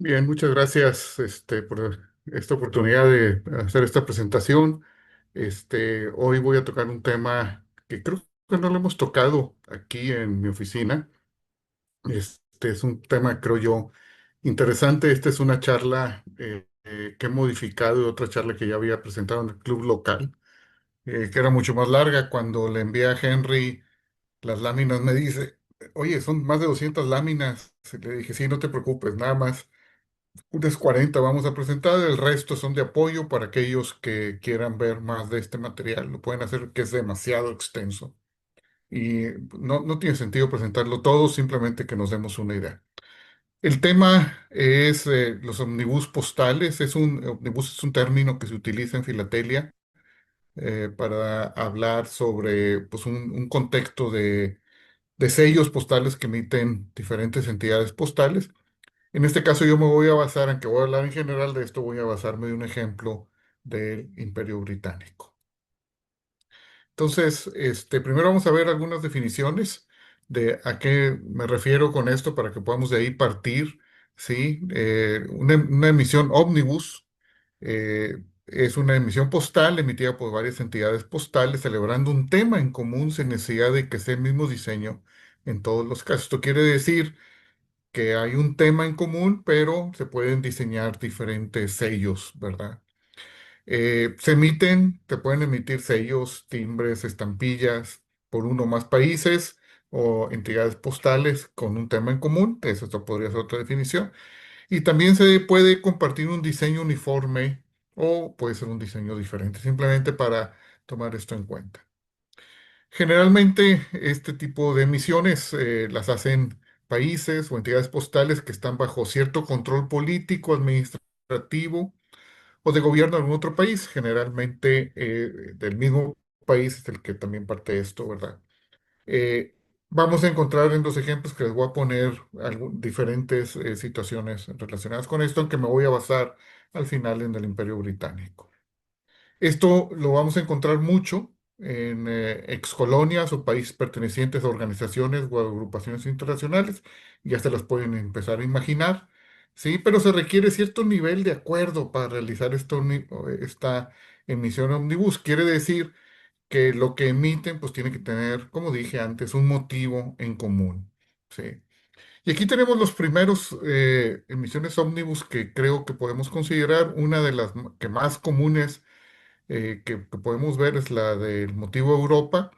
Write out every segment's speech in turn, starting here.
Bien, muchas gracias, por esta oportunidad de hacer esta presentación. Hoy voy a tocar un tema que creo que no lo hemos tocado aquí en mi oficina. Este es un tema, creo yo, interesante. Esta es una charla que he modificado de otra charla que ya había presentado en el club local, que era mucho más larga. Cuando le envié a Henry las láminas, me dice, oye, son más de 200 láminas. Le dije, sí, no te preocupes, nada más. Unas 40 vamos a presentar, el resto son de apoyo para aquellos que quieran ver más de este material. Lo pueden hacer, que es demasiado extenso y no tiene sentido presentarlo todo, simplemente que nos demos una idea. El tema es los omnibus postales. Omnibus es un término que se utiliza en filatelia para hablar sobre pues, un contexto de sellos postales que emiten diferentes entidades postales. En este caso yo me voy a basar, aunque voy a hablar en general de esto, voy a basarme de un ejemplo del Imperio Británico. Entonces, primero vamos a ver algunas definiciones de a qué me refiero con esto para que podamos de ahí partir, ¿sí? Una emisión ómnibus es una emisión postal emitida por varias entidades postales celebrando un tema en común sin necesidad de que sea el mismo diseño en todos los casos. Esto quiere decir que hay un tema en común, pero se pueden diseñar diferentes sellos, ¿verdad? Se pueden emitir sellos, timbres, estampillas por uno o más países o entidades postales con un tema en común. Eso podría ser otra definición. Y también se puede compartir un diseño uniforme o puede ser un diseño diferente, simplemente para tomar esto en cuenta. Generalmente este tipo de emisiones las hacen países o entidades postales que están bajo cierto control político, administrativo o de gobierno de algún otro país. Generalmente del mismo país es el que también parte de esto, ¿verdad? Eh, Vamos a encontrar en los ejemplos que les voy a poner diferentes situaciones relacionadas con esto, aunque me voy a basar al final en el Imperio Británico. Esto lo vamos a encontrar mucho en excolonias o países pertenecientes a organizaciones o agrupaciones internacionales. Ya se las pueden empezar a imaginar, ¿sí? Pero se requiere cierto nivel de acuerdo para realizar esta emisión omnibus. Quiere decir que lo que emiten pues tiene que tener, como dije antes, un motivo en común, ¿sí? Y aquí tenemos los primeros emisiones ómnibus que creo que podemos considerar una de las que más comunes que podemos ver es la del motivo Europa.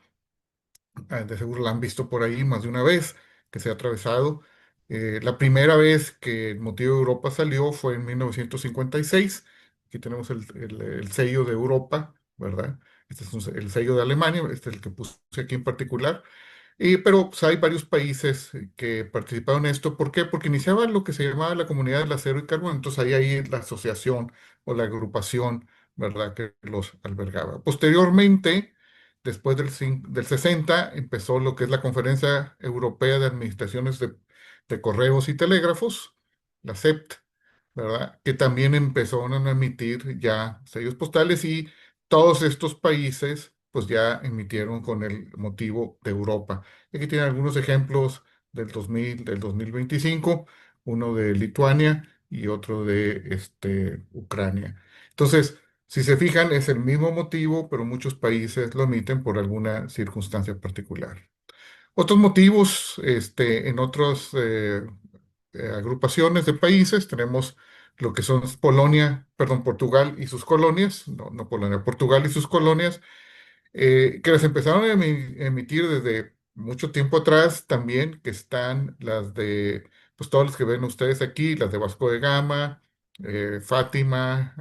De seguro la han visto por ahí más de una vez que se ha atravesado. La primera vez que el motivo Europa salió fue en 1956. Aquí tenemos el sello de Europa, ¿verdad? Este es el sello de Alemania, este es el que puse aquí en particular. Pero pues, hay varios países que participaron en esto. ¿Por qué? Porque iniciaba lo que se llamaba la Comunidad del Acero y Carbón. Entonces ahí la asociación o la agrupación, ¿verdad?, que los albergaba. Posteriormente, después del 60, empezó lo que es la Conferencia Europea de Administraciones de Correos y Telégrafos, la CEPT, ¿verdad? Que también empezaron a emitir ya sellos postales y todos estos países pues ya emitieron con el motivo de Europa. Aquí tienen algunos ejemplos del 2000, del 2025, uno de Lituania y otro de Ucrania. Entonces, si se fijan, es el mismo motivo, pero muchos países lo emiten por alguna circunstancia particular. Otros motivos, en otras agrupaciones de países, tenemos lo que son Polonia, perdón, Portugal y sus colonias, no Polonia, Portugal y sus colonias, que las empezaron a emitir desde mucho tiempo atrás también, que están las de, pues todas las que ven ustedes aquí, las de Vasco de Gama, Fátima,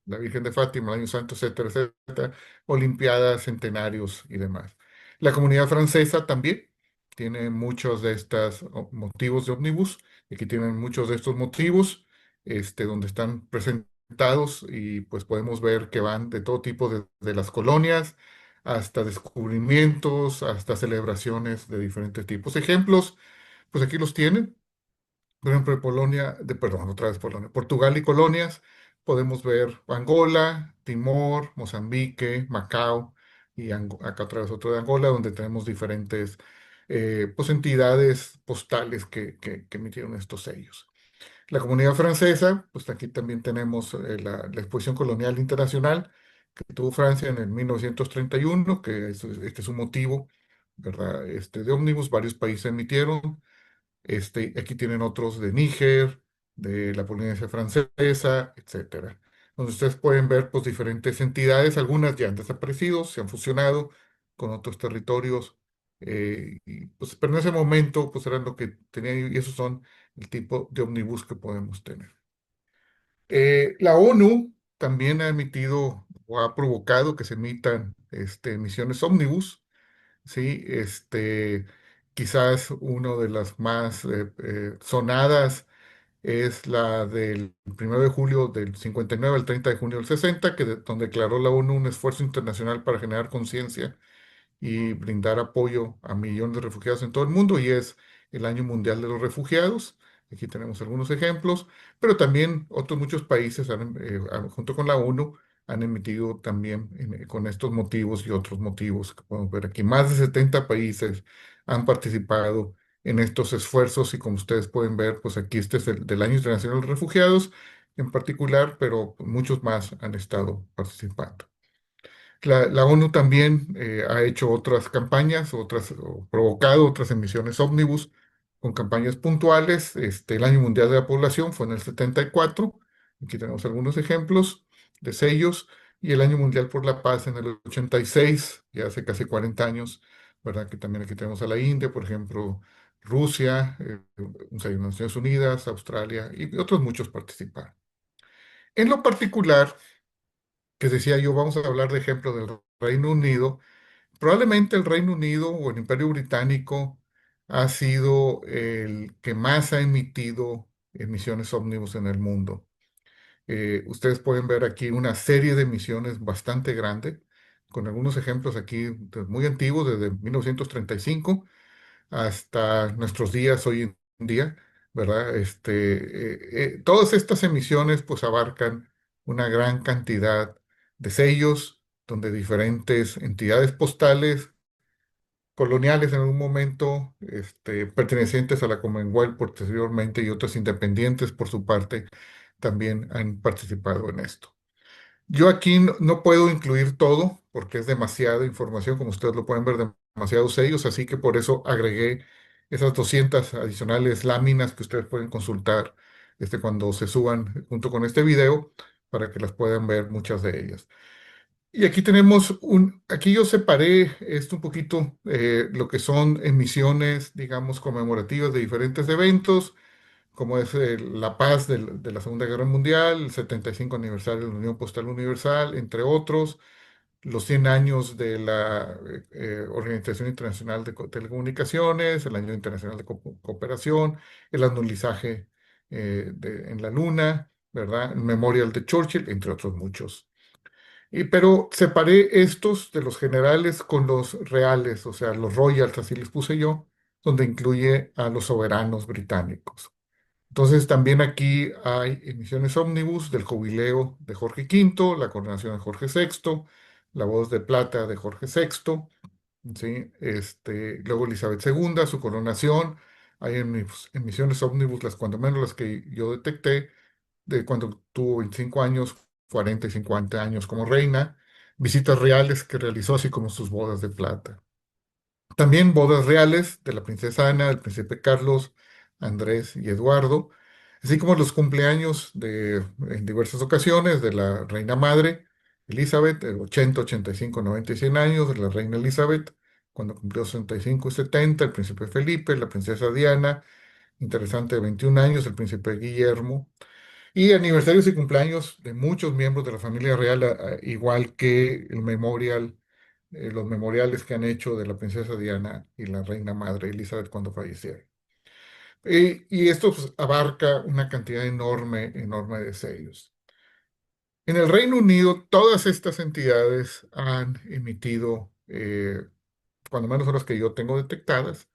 la Virgen de Fátima, el Año Santo, etcétera, etcétera, Olimpiadas, centenarios y demás. La comunidad francesa también tiene muchos de estos motivos de ómnibus, y aquí tienen muchos de estos motivos, donde están presentados y pues podemos ver que van de todo tipo de las colonias hasta descubrimientos, hasta celebraciones de diferentes tipos. Ejemplos, pues aquí los tienen. Por ejemplo, de perdón, otra vez Polonia, Portugal y colonias, podemos ver Angola, Timor, Mozambique, Macao y acá otra vez otro de Angola, donde tenemos diferentes pues, entidades postales que emitieron estos sellos. La Comunidad Francesa, pues aquí también tenemos la Exposición Colonial Internacional que tuvo Francia en el 1931, que este es un motivo, ¿verdad? De ómnibus, varios países emitieron. Aquí tienen otros de Níger, de la Polinesia Francesa, etcétera. Donde ustedes pueden ver pues, diferentes entidades, algunas ya han desaparecido, se han fusionado con otros territorios, pero en ese momento pues eran lo que tenían y esos son el tipo de ómnibus que podemos tener. La ONU también ha emitido o ha provocado que se emitan emisiones ómnibus, ¿sí? Quizás una de las más sonadas es la del 1 de julio del 59 al 30 de junio del 60, donde declaró la ONU un esfuerzo internacional para generar conciencia y brindar apoyo a millones de refugiados en todo el mundo, y es el Año Mundial de los Refugiados. Aquí tenemos algunos ejemplos, pero también otros muchos países, junto con la ONU, han emitido también con estos motivos y otros motivos que podemos ver aquí. Más de 70 países han participado en estos esfuerzos y como ustedes pueden ver, pues aquí este es el del Año Internacional de los Refugiados en particular, pero muchos más han estado participando. La ONU también ha hecho otras campañas, o provocado otras emisiones ómnibus con campañas puntuales. El Año Mundial de la Población fue en el 74. Aquí tenemos algunos ejemplos de sellos. Y el Año Mundial por la Paz en el 86, ya hace casi 40 años, ¿verdad? Que también aquí tenemos a la India, por ejemplo, Rusia, un sello de Naciones Unidas, Australia y otros muchos participaron. En lo particular, que decía yo, vamos a hablar de ejemplo del Reino Unido. Probablemente el Reino Unido o el Imperio Británico ha sido el que más ha emitido emisiones ómnibus en el mundo. Ustedes pueden ver aquí una serie de emisiones bastante grande, con algunos ejemplos aquí muy antiguos, desde 1935 hasta nuestros días hoy en día, ¿verdad? Todas estas emisiones pues abarcan una gran cantidad de sellos donde diferentes entidades postales coloniales en algún momento, pertenecientes a la Commonwealth posteriormente y otras independientes por su parte, también han participado en esto. Yo aquí no puedo incluir todo porque es demasiada información, como ustedes lo pueden ver, demasiados sellos, así que por eso agregué esas 200 adicionales láminas que ustedes pueden consultar cuando se suban junto con este video para que las puedan ver muchas de ellas. Y aquí aquí yo separé esto un poquito, lo que son emisiones, digamos, conmemorativas de diferentes eventos, como es la paz de la Segunda Guerra Mundial, el 75 aniversario de la Unión Postal Universal, entre otros, los 100 años de la Organización Internacional de Telecomunicaciones, el Año Internacional de Cooperación, el anulizaje en la Luna, ¿verdad? El Memorial de Churchill, entre otros muchos. Pero separé estos de los generales con los reales, o sea, los royals, así les puse yo, donde incluye a los soberanos británicos. Entonces también aquí hay emisiones ómnibus del jubileo de Jorge V, la coronación de Jorge VI, la voz de plata de Jorge VI, ¿sí? Luego Elizabeth II, su coronación. Hay emisiones ómnibus, las cuando menos las que yo detecté, de cuando tuvo 25 años, 40 y 50 años como reina, visitas reales que realizó, así como sus bodas de plata. También bodas reales de la princesa Ana, del príncipe Carlos, Andrés y Eduardo, así como los cumpleaños en diversas ocasiones de la reina madre Elizabeth, el 80, 85, 90 y 100 años de la reina Elizabeth, cuando cumplió 65 y 70, el príncipe Felipe, la princesa Diana, interesante, de 21 años, el príncipe Guillermo, y aniversarios y cumpleaños de muchos miembros de la familia real, igual que los memoriales que han hecho de la princesa Diana y la reina madre Elizabeth cuando fallecieron. Y esto pues, abarca una cantidad enorme, enorme de sellos. En el Reino Unido, todas estas entidades han emitido, cuando menos son las que yo tengo detectadas,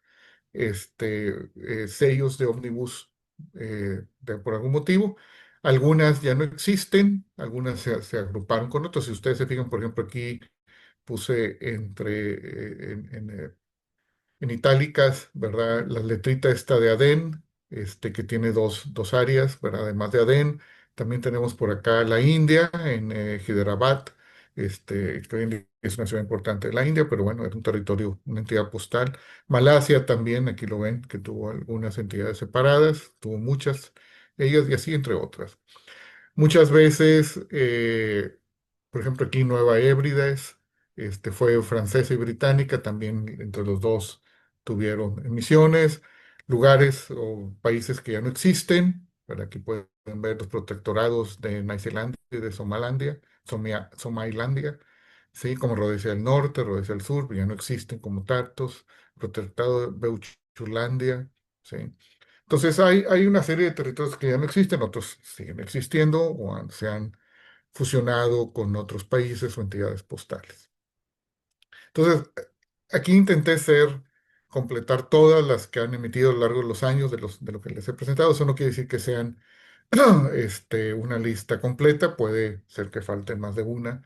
sellos de ómnibus por algún motivo. Algunas ya no existen, algunas se agruparon con otras. Si ustedes se fijan, por ejemplo, aquí puse en itálicas, ¿verdad? La letrita esta de Adén, que tiene dos áreas, ¿verdad? Además de Adén, también tenemos por acá la India, en Hyderabad, que hoy en día es una ciudad importante de la India, pero bueno, es un territorio, una entidad postal. Malasia también, aquí lo ven, que tuvo algunas entidades separadas, tuvo muchas, ellas y así entre otras. Muchas veces, por ejemplo, aquí Nueva Hébrides, fue francesa y británica, también entre los dos tuvieron emisiones, lugares o países que ya no existen, pero aquí pueden ver los protectorados de Nueva y de Somalandia, Somailandia, ¿sí? Como Rodesia del Norte, Rodesia del Sur, ya no existen como Tartos, protectorado de Beuchulandia, ¿sí? Entonces hay una serie de territorios que ya no existen, otros siguen existiendo o se han fusionado con otros países o entidades postales. Entonces, aquí intenté completar todas las que han emitido a lo largo de los años de lo que les he presentado. Eso no quiere decir que sean una lista completa, puede ser que falten más de una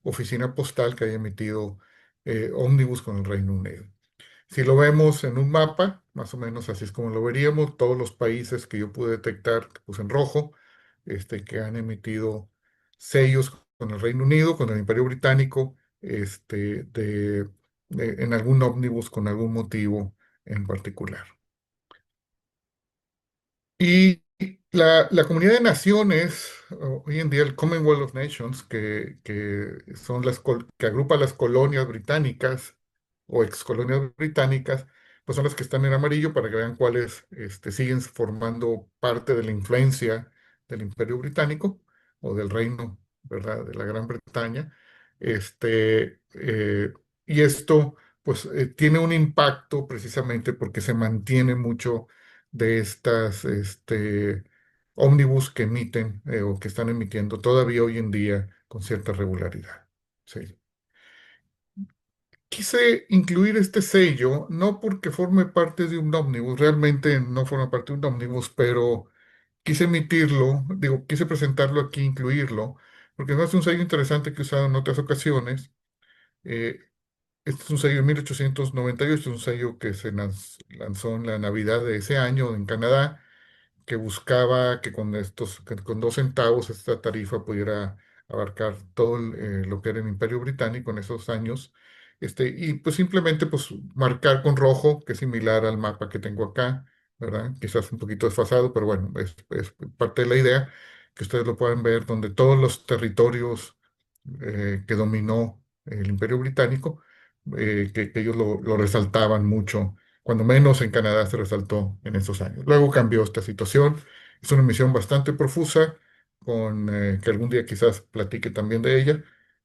oficina postal que haya emitido ómnibus con el Reino Unido. Si lo vemos en un mapa, más o menos así es como lo veríamos, todos los países que yo pude detectar, que puse en rojo, que han emitido sellos con el Reino Unido, con el Imperio Británico, en algún ómnibus con algún motivo en particular. Y la comunidad de naciones, hoy en día el Commonwealth of Nations, que son que agrupa las colonias británicas o excolonias británicas, pues son las que están en amarillo para que vean cuáles siguen formando parte de la influencia del Imperio Británico o del reino, ¿verdad?, de la Gran Bretaña. Y esto, pues, tiene un impacto precisamente porque se mantiene mucho de estas ómnibus que emiten o que están emitiendo todavía hoy en día con cierta regularidad. Sí. Quise incluir este sello, no porque forme parte de un ómnibus, realmente no forma parte de un ómnibus, pero quise emitirlo, digo, quise presentarlo aquí, incluirlo, porque no es un sello interesante que he usado en otras ocasiones. Eh, este es un sello de 1898, es un sello que se lanzó en la Navidad de ese año en Canadá, que buscaba que que con 2 centavos esta tarifa pudiera abarcar todo lo que era el Imperio Británico en esos años. Y pues simplemente pues marcar con rojo, que es similar al mapa que tengo acá, ¿verdad? Quizás un poquito desfasado, pero bueno, es parte de la idea, que ustedes lo puedan ver, donde todos los territorios que dominó el Imperio Británico, que ellos lo resaltaban mucho, cuando menos en Canadá se resaltó en esos años. Luego cambió esta situación, es una misión bastante profusa, que algún día quizás platique también de ella,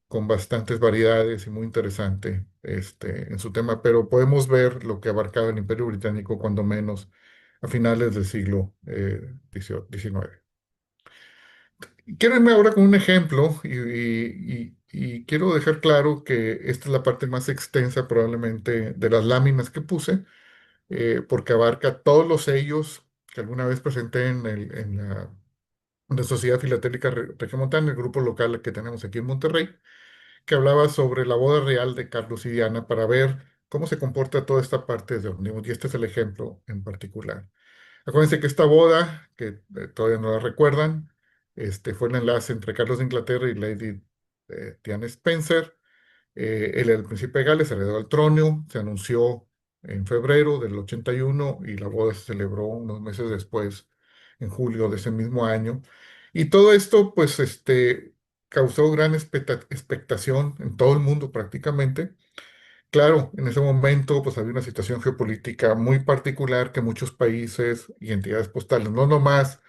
con bastantes variedades y muy interesante en su tema, pero podemos ver lo que abarcaba el Imperio Británico, cuando menos a finales del siglo XIX. Quiero irme ahora con un ejemplo y quiero dejar claro que esta es la parte más extensa probablemente de las láminas que puse, porque abarca todos los sellos que alguna vez presenté en la Sociedad Filatélica Regiomontana, el grupo local que tenemos aquí en Monterrey, que hablaba sobre la boda real de Carlos y Diana para ver cómo se comporta toda esta parte de Omnibus. Y este es el ejemplo en particular. Acuérdense que esta boda, que todavía no la recuerdan, fue el enlace entre Carlos de Inglaterra y Lady Diana Spencer. Él era el príncipe de Gales, heredó al trono, se anunció en febrero del 81 y la boda se celebró unos meses después, en julio de ese mismo año. Y todo esto, pues, causó gran expectación en todo el mundo prácticamente. Claro, en ese momento, pues había una situación geopolítica muy particular que muchos países y entidades postales, no nomás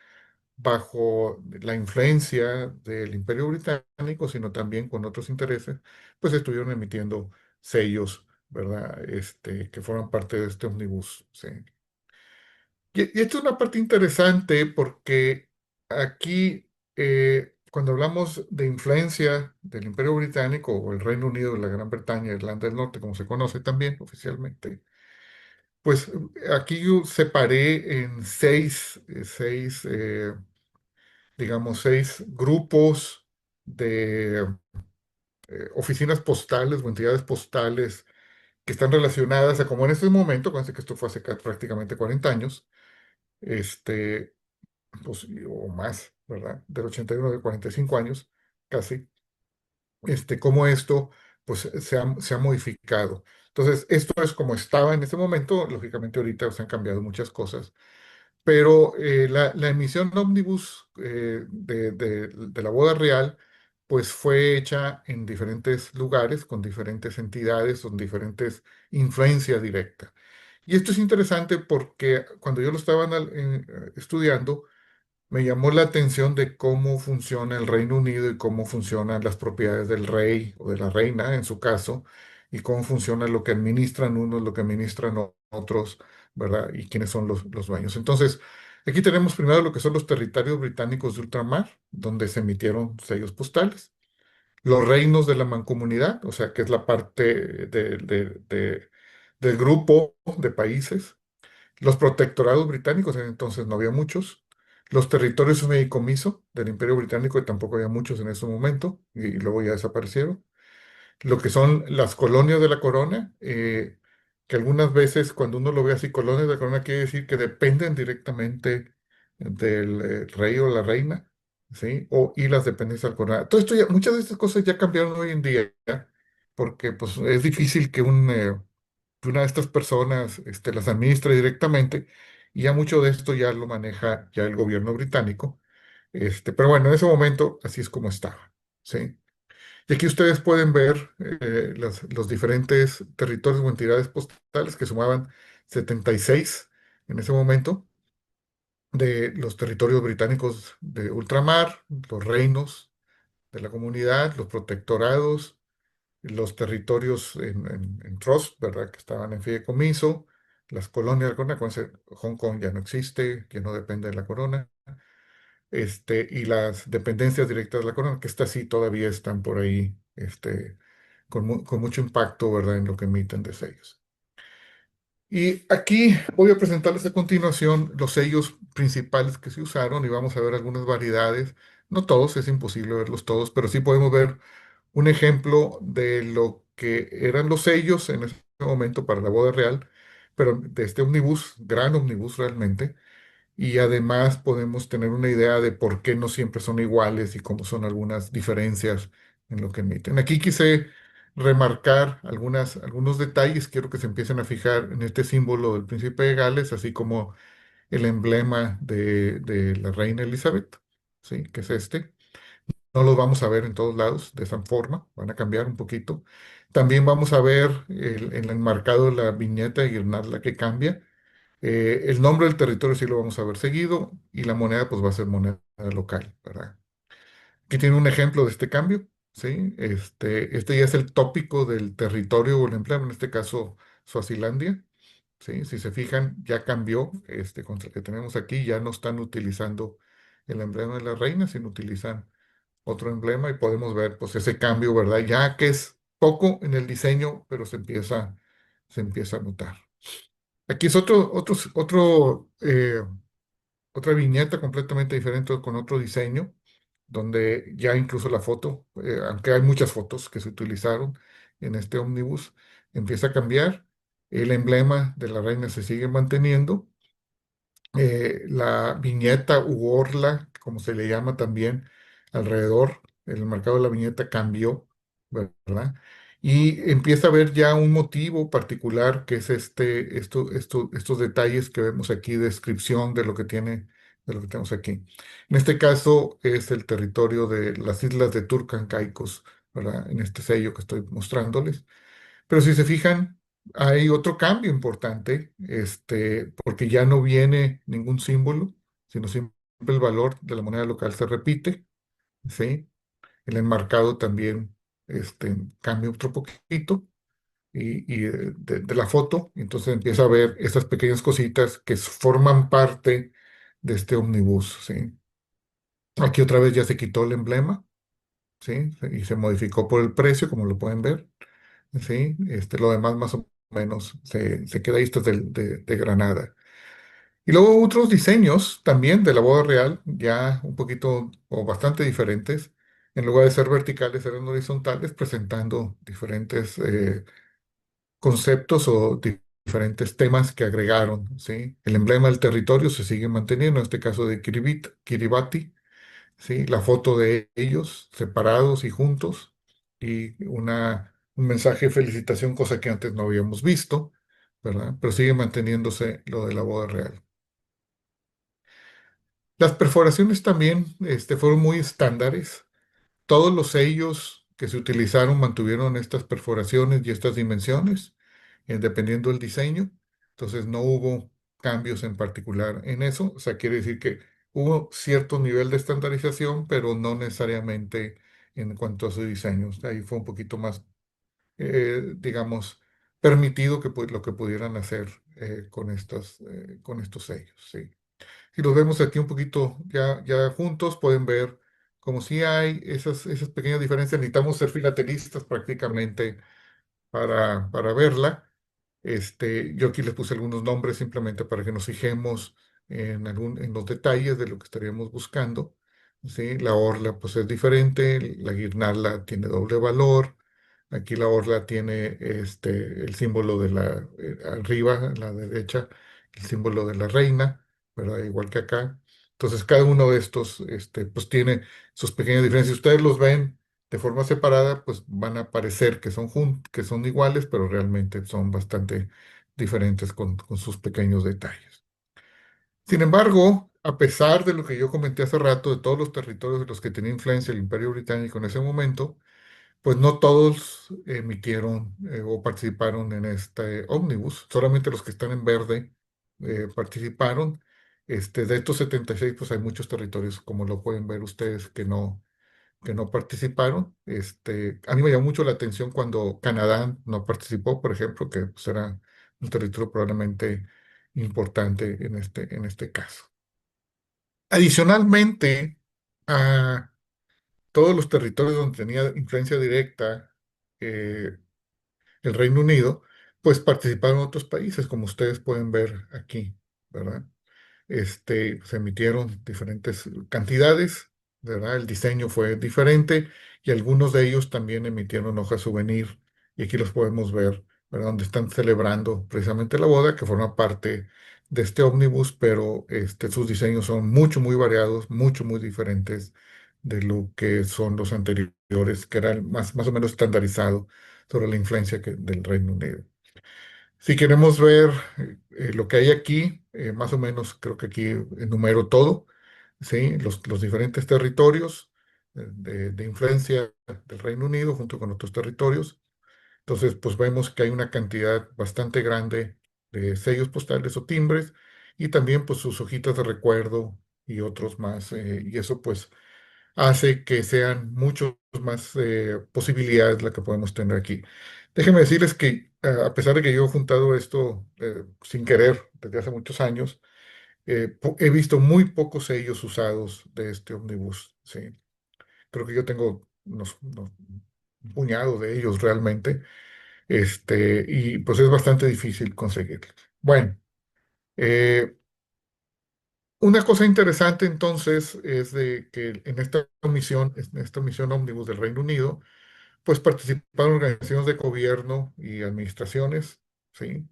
bajo la influencia del Imperio Británico, sino también con otros intereses, pues estuvieron emitiendo sellos, ¿verdad? Que forman parte de este omnibus. Sí. Y esto es una parte interesante porque aquí, cuando hablamos de influencia del Imperio Británico o el Reino Unido, la Gran Bretaña, Irlanda del Norte, como se conoce también oficialmente, pues aquí yo separé en digamos, 6 grupos de oficinas postales o entidades postales que están relacionadas a como en este momento, acuérdense que esto fue hace prácticamente 40 años, este, pues, o más, ¿verdad? Del 81, de 45 años, casi, cómo esto, pues, se ha modificado. Entonces, esto es como estaba en ese momento, lógicamente ahorita se han cambiado muchas cosas, pero la emisión ómnibus de la boda real, pues fue hecha en diferentes lugares, con diferentes entidades, con diferentes influencia directa. Y esto es interesante porque cuando yo lo estaba estudiando, me llamó la atención de cómo funciona el Reino Unido y cómo funcionan las propiedades del rey o de la reina, en su caso, y cómo funciona lo que administran unos, lo que administran otros, ¿verdad? Y quiénes son los dueños. Entonces, aquí tenemos primero lo que son los territorios británicos de ultramar, donde se emitieron sellos postales. Los reinos de la mancomunidad, o sea, que es la parte del grupo de países, los protectorados británicos, en entonces no había muchos. Los territorios fideicomiso del Imperio Británico, que tampoco había muchos en ese momento, y luego ya desaparecieron. Lo que son las colonias de la corona, que algunas veces cuando uno lo ve así, colonias de la corona quiere decir que dependen directamente del rey o la reina, ¿sí? Y las dependencias de la corona. Todo esto ya, muchas de estas cosas ya cambiaron hoy en día, porque pues es difícil que una de estas personas las administre directamente, y ya mucho de esto ya lo maneja ya el gobierno británico. Pero bueno, en ese momento así es como estaba, ¿sí? Y aquí ustedes pueden ver los diferentes territorios o entidades postales que sumaban 76 en ese momento de los territorios británicos de ultramar, los reinos de la comunidad, los protectorados, los territorios en trust, ¿verdad? Que estaban en fideicomiso, las colonias de la corona, Hong Kong ya no existe, que no depende de la corona, y las dependencias directas de la corona, que estas sí todavía están por ahí, con mucho impacto, ¿verdad? En lo que emiten de sellos. Y aquí voy a presentarles a continuación los sellos principales que se usaron y vamos a ver algunas variedades. No todos, es imposible verlos todos, pero sí podemos ver un ejemplo de lo que eran los sellos en ese momento para la boda real, pero de este omnibus, gran omnibus realmente, y además podemos tener una idea de por qué no siempre son iguales y cómo son algunas diferencias en lo que emiten. Aquí quise remarcar algunos detalles, quiero que se empiecen a fijar en este símbolo del príncipe de Gales, así como el emblema de la reina Elizabeth, ¿sí? Que es este. No los vamos a ver en todos lados de esa forma, van a cambiar un poquito. También vamos a ver en el enmarcado de la viñeta y guirnalda que cambia. El nombre del territorio sí lo vamos a ver seguido y la moneda pues va a ser moneda local, ¿verdad? Aquí tiene un ejemplo de este cambio, ¿sí? Este ya es el tópico del territorio o el emblema, en este caso Suazilandia, ¿sí? Si se fijan, ya cambió, contra el que tenemos aquí, ya no están utilizando el emblema de la reina, sino utilizan otro emblema y podemos ver pues ese cambio, ¿verdad? Ya que es poco en el diseño, pero se empieza a notar. Aquí es otra viñeta completamente diferente con otro diseño, donde ya incluso la foto, aunque hay muchas fotos que se utilizaron en este ómnibus, empieza a cambiar. El emblema de la reina se sigue manteniendo, la viñeta u orla, como se le llama también, alrededor, el marcado de la viñeta cambió, ¿verdad? Y empieza a haber ya un motivo particular que es estos detalles que vemos aquí, descripción de lo que tenemos aquí. En este caso es el territorio de las islas de Turcan Caicos, ¿verdad? En este sello que estoy mostrándoles. Pero si se fijan, hay otro cambio importante, porque ya no viene ningún símbolo, sino siempre el valor de la moneda local se repite, ¿sí? El enmarcado también, cambia otro poquito de la foto, y entonces empieza a ver estas pequeñas cositas que forman parte de este omnibus, ¿sí? Aquí otra vez ya se quitó el emblema, ¿sí? Y se modificó por el precio, como lo pueden ver. Sí, lo demás más o menos se queda ahí, esto es de Granada. Y luego otros diseños también de la boda real, ya un poquito o bastante diferentes. En lugar de ser verticales, eran horizontales, presentando diferentes conceptos o diferentes temas que agregaron, ¿sí? El emblema del territorio se sigue manteniendo, en este caso de Kiribati, ¿sí? La foto de ellos separados y juntos y un mensaje de felicitación, cosa que antes no habíamos visto, ¿verdad? Pero sigue manteniéndose lo de la boda real. Las perforaciones también fueron muy estándares. Todos los sellos que se utilizaron mantuvieron estas perforaciones y estas dimensiones, dependiendo del diseño. Entonces no hubo cambios en particular en eso. O sea, quiere decir que hubo cierto nivel de estandarización, pero no necesariamente en cuanto a su diseño. Ahí fue un poquito más, digamos, permitido que lo que pudieran hacer con estos sellos. Sí. Si los vemos aquí un poquito ya juntos, pueden ver como si hay esas pequeñas diferencias. Necesitamos ser filatelistas prácticamente para verla. Yo aquí les puse algunos nombres simplemente para que nos fijemos en los detalles de lo que estaríamos buscando. ¿Sí? La orla pues es diferente, la guirnalda tiene doble valor. Aquí la orla tiene el símbolo arriba, a la derecha, el símbolo de la reina, ¿verdad? Igual que acá. Entonces cada uno de estos pues tiene sus pequeñas diferencias. Si ustedes los ven de forma separada, pues van a parecer que son iguales, pero realmente son bastante diferentes con sus pequeños detalles. Sin embargo, a pesar de lo que yo comenté hace rato, de todos los territorios de los que tenía influencia el Imperio Británico en ese momento, pues no todos emitieron o participaron en este ómnibus, solamente los que están en verde participaron. De estos 76, pues hay muchos territorios, como lo pueden ver ustedes, que no participaron. A mí me llamó mucho la atención cuando Canadá no participó, por ejemplo, que pues, era un territorio probablemente importante en este caso. Adicionalmente a todos los territorios donde tenía influencia directa eh, el Reino Unido, pues participaron otros países, como ustedes pueden ver aquí, ¿verdad? Se emitieron diferentes cantidades, ¿verdad? El diseño fue diferente y algunos de ellos también emitieron hojas souvenir y aquí los podemos ver, ¿verdad? Donde están celebrando precisamente la boda, que forma parte de este ómnibus, pero sus diseños son muy variados, muy diferentes de lo que son los anteriores, que eran más o menos estandarizados sobre la influencia del Reino Unido. Si queremos ver lo que hay aquí, más o menos creo que aquí enumero todo, ¿sí? Los diferentes territorios de influencia del Reino Unido junto con otros territorios. Entonces, pues vemos que hay una cantidad bastante grande de sellos postales o timbres y también pues sus hojitas de recuerdo y otros más. Y eso pues hace que sean muchos más posibilidades las que podemos tener aquí. Déjenme decirles que a pesar de que yo he juntado esto sin querer desde hace muchos años, he visto muy pocos sellos usados de este ómnibus. Sí. Creo que yo tengo un puñado de ellos realmente, y pues es bastante difícil conseguirlos. Bueno, eh, una cosa interesante entonces es de que en esta misión ómnibus del Reino Unido, pues participaron organizaciones de gobierno y administraciones, ¿sí?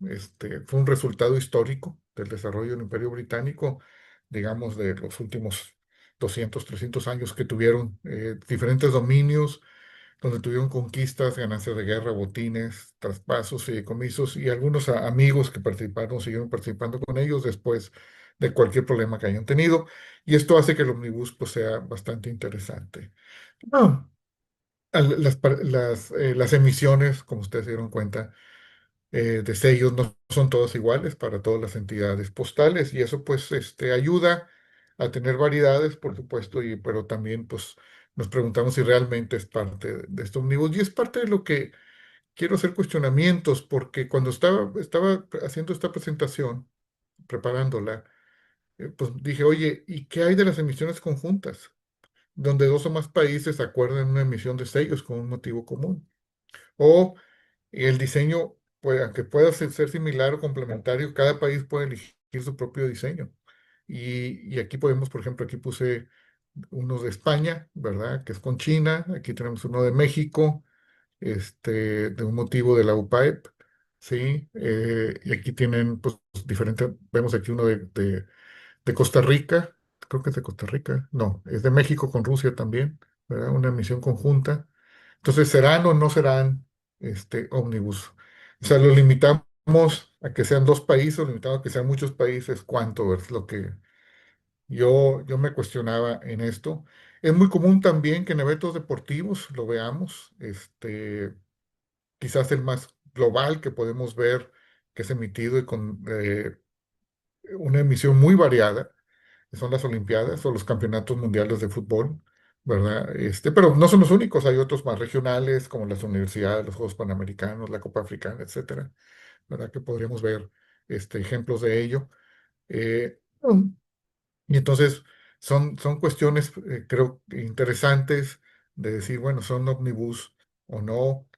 Fue un resultado histórico del desarrollo del Imperio Británico, digamos, de los últimos 200, 300 años que tuvieron diferentes dominios, donde tuvieron conquistas, ganancias de guerra, botines, traspasos, fideicomisos y algunos amigos que participaron, siguieron participando con ellos después de cualquier problema que hayan tenido. Y esto hace que el omnibus pues, sea bastante interesante. Ah, las emisiones, como ustedes se dieron cuenta, de sellos no son todas iguales para todas las entidades postales y eso pues ayuda a tener variedades, por supuesto, pero también pues nos preguntamos si realmente es parte de este omnibus y es parte de lo que quiero hacer cuestionamientos porque cuando estaba haciendo esta presentación, preparándola, pues dije, oye, ¿y qué hay de las emisiones conjuntas? Donde dos o más países acuerdan una emisión de sellos con un motivo común. O el diseño, pues, aunque pueda ser similar o complementario, cada país puede elegir su propio diseño. Y aquí podemos, por ejemplo, aquí puse uno de España, ¿verdad? Que es con China. Aquí tenemos uno de México, de un motivo de la UPAEP. ¿sí? Y aquí tienen, pues, diferentes, vemos aquí uno de Costa Rica, creo que es de Costa Rica, no, es de México con Rusia también, ¿verdad? Una misión conjunta. Entonces, ¿serán o no serán ómnibus? O sea, lo limitamos a que sean dos países, lo limitamos a que sean muchos países, ¿cuánto? Es lo que yo me cuestionaba en esto. Es muy común también que en eventos deportivos lo veamos, quizás el más global que podemos ver, que es emitido y con una emisión muy variada, que son las Olimpiadas o los campeonatos mundiales de fútbol, ¿verdad? Pero no son los únicos, hay otros más regionales, como las universidades, los Juegos Panamericanos, la Copa Africana, etcétera, ¿verdad? Que podríamos ver ejemplos de ello. Eh, y entonces son cuestiones, creo, interesantes de decir, bueno, son ómnibus o no,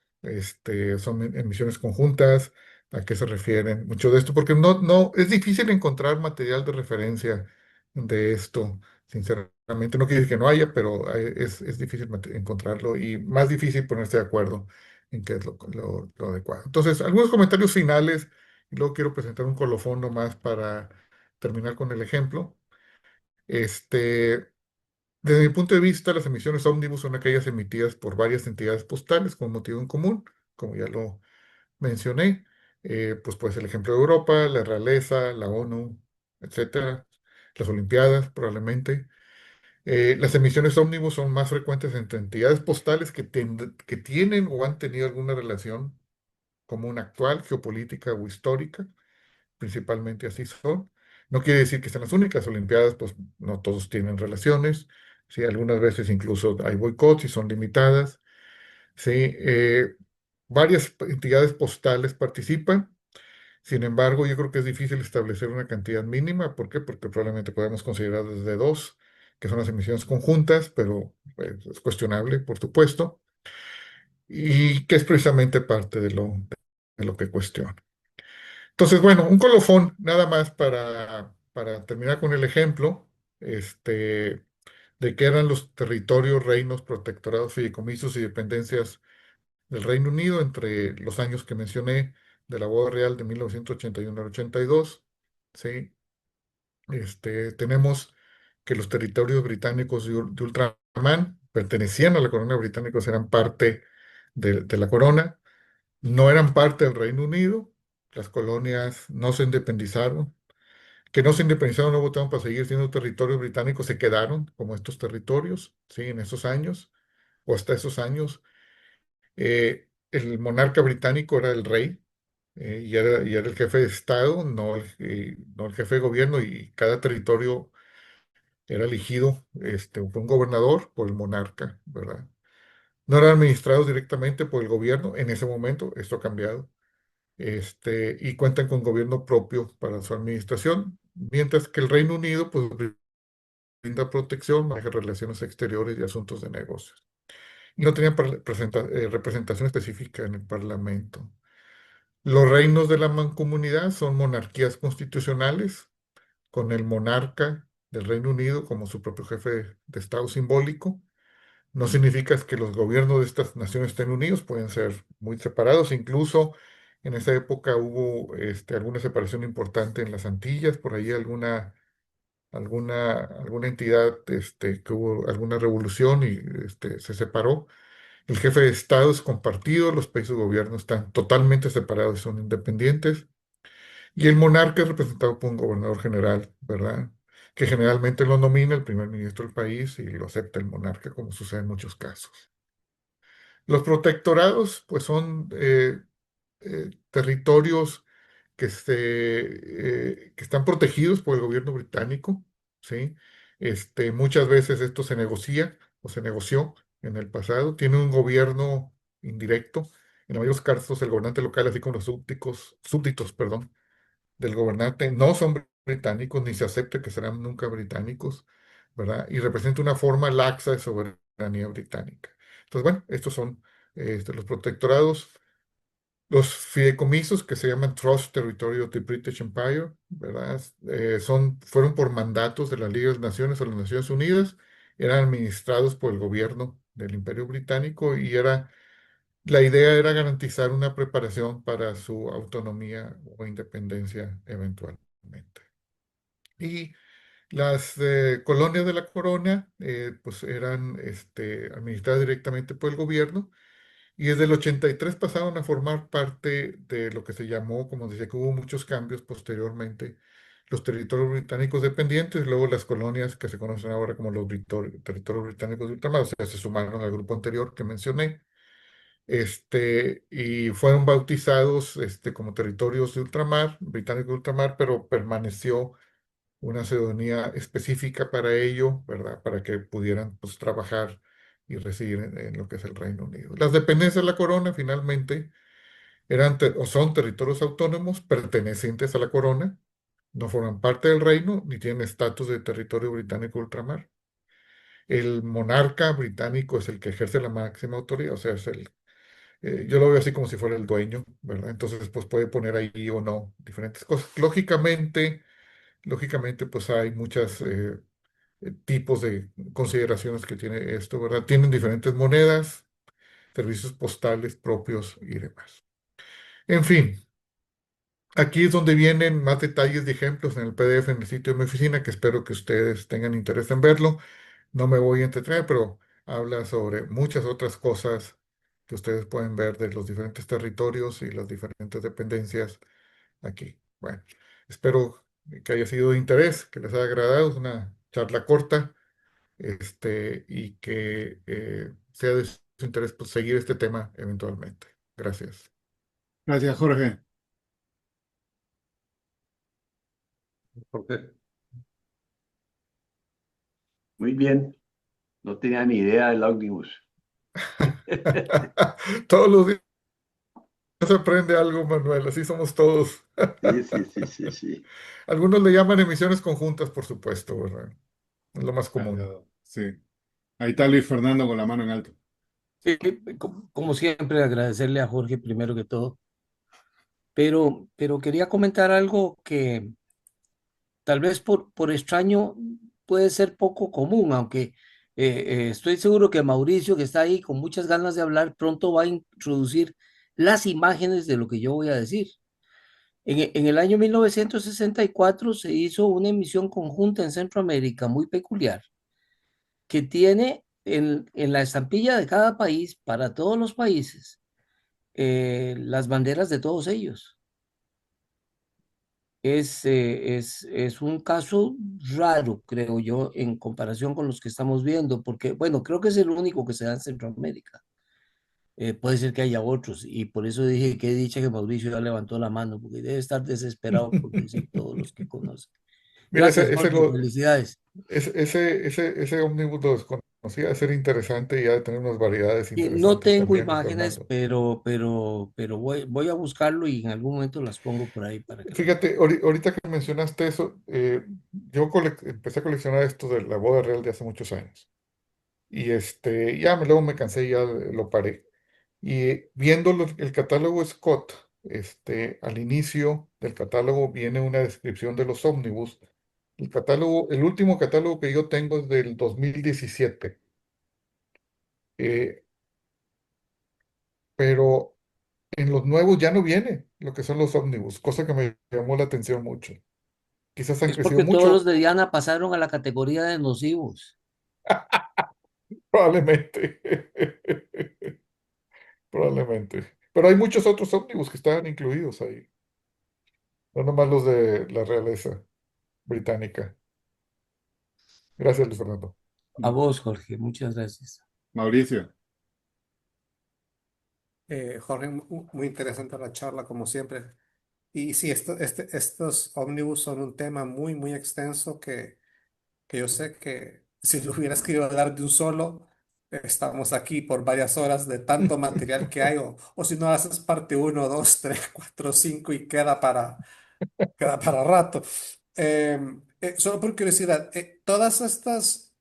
son emisiones conjuntas, a qué se refieren, mucho de esto, porque no, es difícil encontrar material de referencia de esto, sinceramente. No quiere decir que no haya, pero es difícil encontrarlo y más difícil ponerse de acuerdo en qué es lo adecuado. Entonces, algunos comentarios finales y luego quiero presentar un colofón nomás para terminar con el ejemplo. Este, Desde mi punto de vista, las emisiones ómnibus son aquellas emitidas por varias entidades postales con motivo en común, como ya lo mencioné. Pues puede ser el ejemplo de Europa, la realeza, la ONU, etcétera, las Olimpiadas, probablemente. Las emisiones ómnibus son más frecuentes entre entidades postales que tienen o han tenido alguna relación común actual, geopolítica o histórica, principalmente así son. No quiere decir que sean las únicas Olimpiadas, pues no todos tienen relaciones, ¿sí? Algunas veces incluso hay boicots y son limitadas, ¿sí? Varias entidades postales participan, sin embargo, yo creo que es difícil establecer una cantidad mínima. ¿Por qué? Porque probablemente podemos considerar desde dos, que son las emisiones conjuntas, pero pues, es cuestionable, por supuesto, y que es precisamente parte de lo que cuestiona. Entonces, bueno, un colofón, nada más para terminar con el ejemplo, de qué eran los territorios, reinos, protectorados, fideicomisos y dependencias del Reino Unido entre los años que mencioné de la boda real de 1981 al 82. ¿Sí? Tenemos que los territorios británicos de ultramar pertenecían a la corona británica, eran parte de la corona, no eran parte del Reino Unido, las colonias no se independizaron, que no se independizaron, no votaron para seguir siendo territorios británicos, se quedaron como estos territorios, ¿sí? En esos años, o hasta esos años. El monarca británico era el rey, y era el jefe de Estado, no el jefe de gobierno, y cada territorio era elegido por un gobernador, por el monarca, ¿verdad? No eran administrados directamente por el gobierno en ese momento, esto ha cambiado, y cuentan con gobierno propio para su administración, mientras que el Reino Unido pues, brinda protección, maneja relaciones exteriores y asuntos de negocios. Y no tenían representación específica en el Parlamento. Los reinos de la mancomunidad son monarquías constitucionales, con el monarca del Reino Unido como su propio jefe de Estado simbólico. No significa que los gobiernos de estas naciones estén unidos, pueden ser muy separados. Incluso en esa época hubo alguna separación importante en las Antillas, por ahí alguna entidad que hubo alguna revolución y se separó. El jefe de Estado es compartido, los países de gobierno están totalmente separados y son independientes. Y el monarca es representado por un gobernador general, ¿verdad? Que generalmente lo nomina el primer ministro del país y lo acepta el monarca, como sucede en muchos casos. Los protectorados, pues son territorios que están protegidos por el gobierno británico, ¿sí? Muchas veces esto se negocia o se negoció en el pasado. Tiene un gobierno indirecto. En varios casos, el gobernante local, así como los súbditos, perdón, del gobernante, no son británicos, ni se acepta que serán nunca británicos, ¿verdad? Y representa una forma laxa de soberanía británica. Entonces, bueno, estos son los protectorados. Los fideicomisos, que se llaman Trust Territory of the British Empire, ¿verdad? Fueron por mandatos de la Liga de las Naciones o las Naciones Unidas, eran administrados por el gobierno del Imperio Británico y era La idea era garantizar una preparación para su autonomía o independencia eventualmente. Y las colonias de la corona pues eran administradas directamente por el gobierno y desde el 83 pasaron a formar parte de lo que se llamó, como decía, que hubo muchos cambios posteriormente, los territorios británicos dependientes, luego las colonias que se conocen ahora como los territorios británicos de ultramar, o sea, se sumaron al grupo anterior que mencioné, y fueron bautizados como territorios de ultramar, británicos de ultramar, pero permaneció una ciudadanía específica para ello, ¿verdad? Para que pudieran pues, trabajar y residir en lo que es el Reino Unido. Las dependencias de la corona finalmente o son territorios autónomos pertenecientes a la corona, no forman parte del reino ni tienen estatus de territorio británico ultramar. El monarca británico es el que ejerce la máxima autoridad, o sea, yo lo veo así como si fuera el dueño, ¿verdad? Entonces, pues puede poner ahí o no diferentes cosas. Lógicamente, pues hay muchas tipos de consideraciones que tiene esto, ¿verdad? Tienen diferentes monedas, servicios postales propios y demás. En fin, aquí es donde vienen más detalles de ejemplos en el PDF en el sitio de mi oficina, que espero que ustedes tengan interés en verlo. No me voy a entretener, pero habla sobre muchas otras cosas que ustedes pueden ver de los diferentes territorios y las diferentes dependencias aquí. Bueno, espero que haya sido de interés, que les haya agradado. Es una charla corta, y que sea de su interés pues, seguir este tema eventualmente. Gracias. Gracias, Jorge. Porque muy bien, no tenía ni idea del ómnibus. Todos los días se aprende algo, Manuel, así somos todos. Sí, sí, sí, sí, sí. Algunos le llaman emisiones conjuntas, por supuesto, ¿verdad? Es lo más común. Sí. Ahí está Luis Fernando con la mano en alto. Sí, como siempre, agradecerle a Jorge primero que todo, pero quería comentar algo que tal vez por extraño puede ser poco común, aunque estoy seguro que Mauricio, que está ahí con muchas ganas de hablar, pronto va a introducir las imágenes de lo que yo voy a decir. En el año 1964 se hizo una emisión conjunta en Centroamérica muy peculiar, que tiene en la estampilla de cada país, para todos los países, las banderas de todos ellos. Es un caso raro, creo yo, en comparación con los que estamos viendo, porque, bueno, creo que es el único que se da en Centroamérica. Puede ser que haya otros, y por eso dije que dicha que Mauricio ya levantó la mano, porque debe estar desesperado por decir todos los que conoce. Mira, Gracias, Jorge, felicidades. ese ómnibus lo desconocía, de ser interesante y ha de tener unas variedades Y no interesantes tengo también, Luis imágenes, Fernando. pero voy a buscarlo y en algún momento las pongo por ahí para que las... Fíjate, ahorita que mencionaste eso, yo empecé a coleccionar esto de la boda real de hace muchos años. Y luego me cansé y ya lo paré. Y viendo el catálogo Scott, al inicio del catálogo viene una descripción de los ómnibus. El último catálogo que yo tengo es del 2017, eh, pero en los nuevos ya no viene lo que son los ómnibus, cosa que me llamó la atención mucho. Quizás han Es crecido porque todos los mucho, de Diana pasaron a la categoría de nocivos. probablemente. Probablemente. Pero hay muchos otros ómnibus que estaban incluidos ahí, no nomás los de la realeza británica. Gracias, Luis Fernando. A vos, Jorge, muchas gracias. Mauricio. Jorge, muy interesante la charla, como siempre. Y sí, estos ómnibus son un tema muy, muy extenso que yo sé que si lo hubiera escrito hablar de un solo, estamos aquí por varias horas de tanto material que hay, o si no haces parte uno, 2, 3, 4, 5 y queda para rato. Solo por curiosidad, todas estas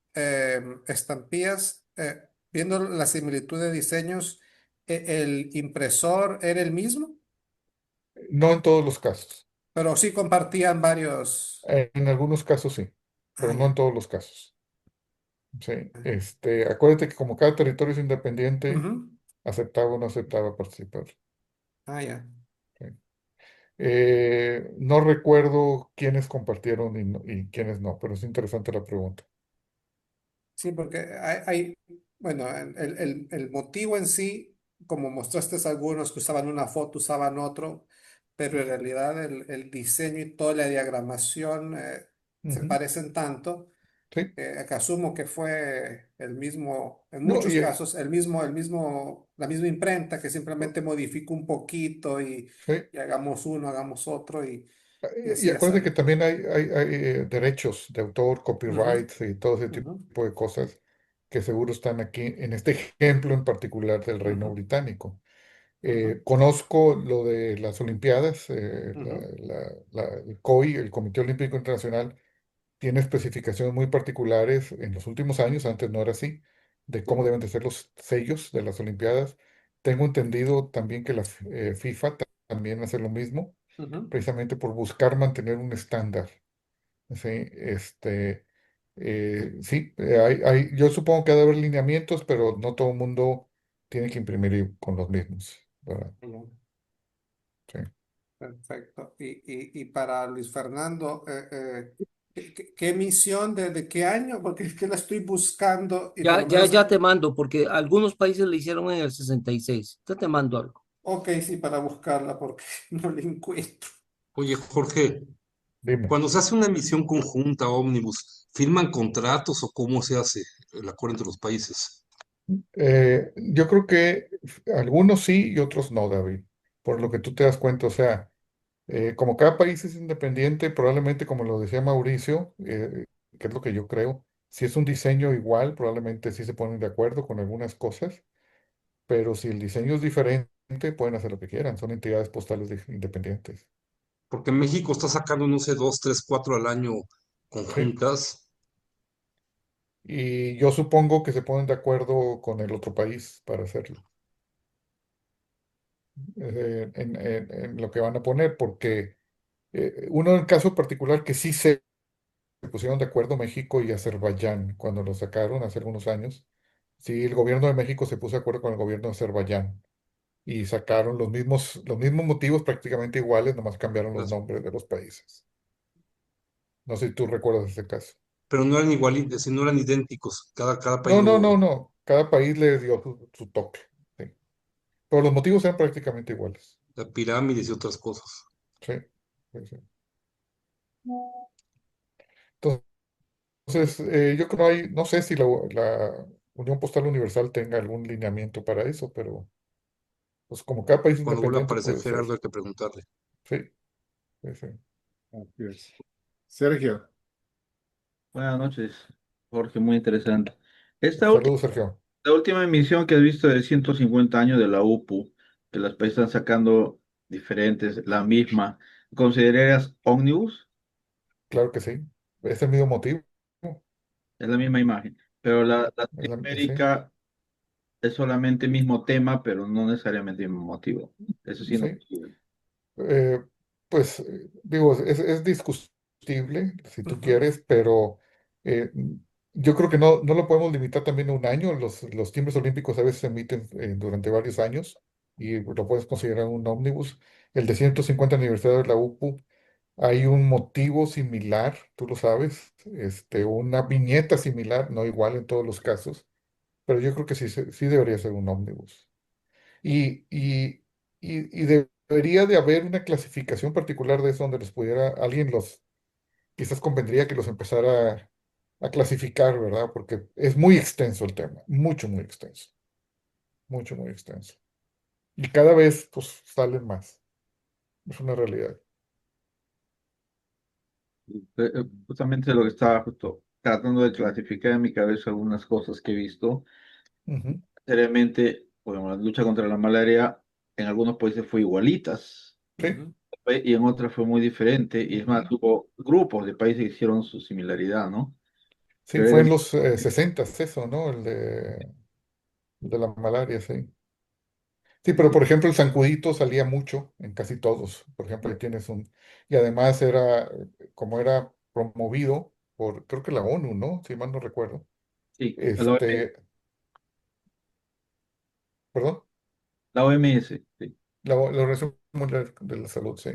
estampillas, viendo la similitud de diseños, ¿el impresor era el mismo? No en todos los casos. Pero sí compartían varios. En algunos casos sí, Ah, pero no en ya. todos los casos. Sí. Ah, Acuérdate que como cada territorio es independiente, ujú. aceptaba o no aceptaba participar. Ah, ya. ¿Sí? No recuerdo quiénes compartieron y quiénes no, pero es interesante la pregunta. Sí, porque bueno, el motivo en sí, como mostraste algunos que usaban una foto, usaban otro, pero en realidad el diseño y toda la diagramación se Ujú. parecen tanto Sí, que asumo que fue el mismo, en no, muchos casos, la misma imprenta que simplemente modificó un poquito sí. y hagamos uno, hagamos otro y Y así ha acuérdate que salido. también hay derechos de autor, Ujú, copyrights y todo ese ujú, tipo de cosas que seguro están aquí en este ejemplo en particular del Reino ujú, Británico. ujú, Conozco lo de las Olimpiadas, ujú, el COI, el Comité Olímpico Internacional, tiene especificaciones muy particulares en los últimos años, antes no era así, de cómo ujú, deben de ser los sellos de las Olimpiadas. Tengo entendido también que la FIFA también hace lo mismo, ujú. precisamente por buscar mantener un estándar. ¿Sí? Sí, yo supongo que ha de haber lineamientos, pero no todo el mundo tiene que imprimir con los mismos, ¿verdad? Ujú. Sí. Perfecto. Y para Luis Fernando, ¿qué emisión de qué año? Porque es que la estoy buscando y por lo menos, Ya te mando, porque algunos países lo hicieron en el 66. Ya te mando algo. ok, sí, para buscarla porque no la encuentro. Oye, Jorge, Dime. cuando se hace una emisión conjunta ómnibus, ¿firman contratos o cómo se hace el acuerdo entre los países? Yo creo que algunos sí y otros no, David, por lo que tú te das cuenta, o sea, como cada país es independiente, probablemente como lo decía Mauricio, que es lo que yo creo, si es un diseño igual, probablemente sí se ponen de acuerdo con algunas cosas, pero si el diseño es diferente, pueden hacer lo que quieran, son entidades postales independientes. Porque México está sacando, no sé, dos, tres, cuatro al año Sí. conjuntas. Y yo supongo que se ponen de acuerdo con el otro país para hacerlo, en lo que van a poner, porque uno en el caso particular que sí se pusieron de acuerdo México y Azerbaiyán cuando lo sacaron hace algunos años. Sí, el gobierno de México se puso de acuerdo con el gobierno de Azerbaiyán y sacaron los mismos motivos prácticamente iguales, nomás cambiaron los las- nombres de los países. No sé si tú recuerdas ese caso. pero no eran iguales, no eran idénticos. Cada país No, no, lo, no, no. Cada país le dio su toque. Sí. Pero los motivos eran prácticamente iguales. la pirámides y otras cosas. Sí, sí, sí. Entonces, yo creo hay, no sé si la Unión Postal Universal tenga algún lineamiento para eso, pero pues como cada país Cuando vuelva a independiente aparecer puede ser. Gerardo hay que preguntarle. Sí, sí, sí. Así es. Sergio, Buenas noches, Jorge, muy interesante. Esta última, Saludos, Sergio. la última emisión que has visto de 150 años de la UPU, que las países están sacando diferentes, la misma, ¿considerarías ómnibus? Claro que sí. Es el mismo motivo. Es la misma imagen, pero la Sí, Latinoamérica es solamente el mismo tema, pero no necesariamente el mismo motivo. Eso sí, no. sí. Eh, pues digo, es discutible si tú Ujú. quieres, pero eh, yo creo que no lo podemos limitar también a un año. Los timbres olímpicos a veces se emiten durante varios años y lo puedes considerar un ómnibus. El de 150 aniversario de la UPU, hay un motivo similar, tú lo sabes, una viñeta similar, no igual en todos los casos, pero yo creo que sí, sí debería ser un ómnibus. Y debería de haber una clasificación particular de eso donde quizás convendría que los empezara a clasificar, ¿verdad? Porque es muy extenso el tema, mucho, muy extenso, mucho, muy extenso. Y cada vez, pues, salen más. Es una realidad. Justamente lo que estaba justo tratando de clasificar en mi cabeza algunas cosas que he visto. Ujú. Seriamente, bueno, la lucha contra la malaria en algunos países fue igualitas Sí, Ujú. y en otras fue muy diferente. Y es más, hubo grupos de países que hicieron su similaridad, ¿no? sí, Pero fue era en los 60 eso, ¿no? El de la malaria, sí. Sí, pero por ejemplo el zancudito salía mucho en casi todos. Por ejemplo, ahí tienes y además como era promovido por, creo que la ONU, ¿no? Si mal no recuerdo. sí, Este, ¿Perdón? La OMS, sí. La Organización Mundial de la Salud, sí.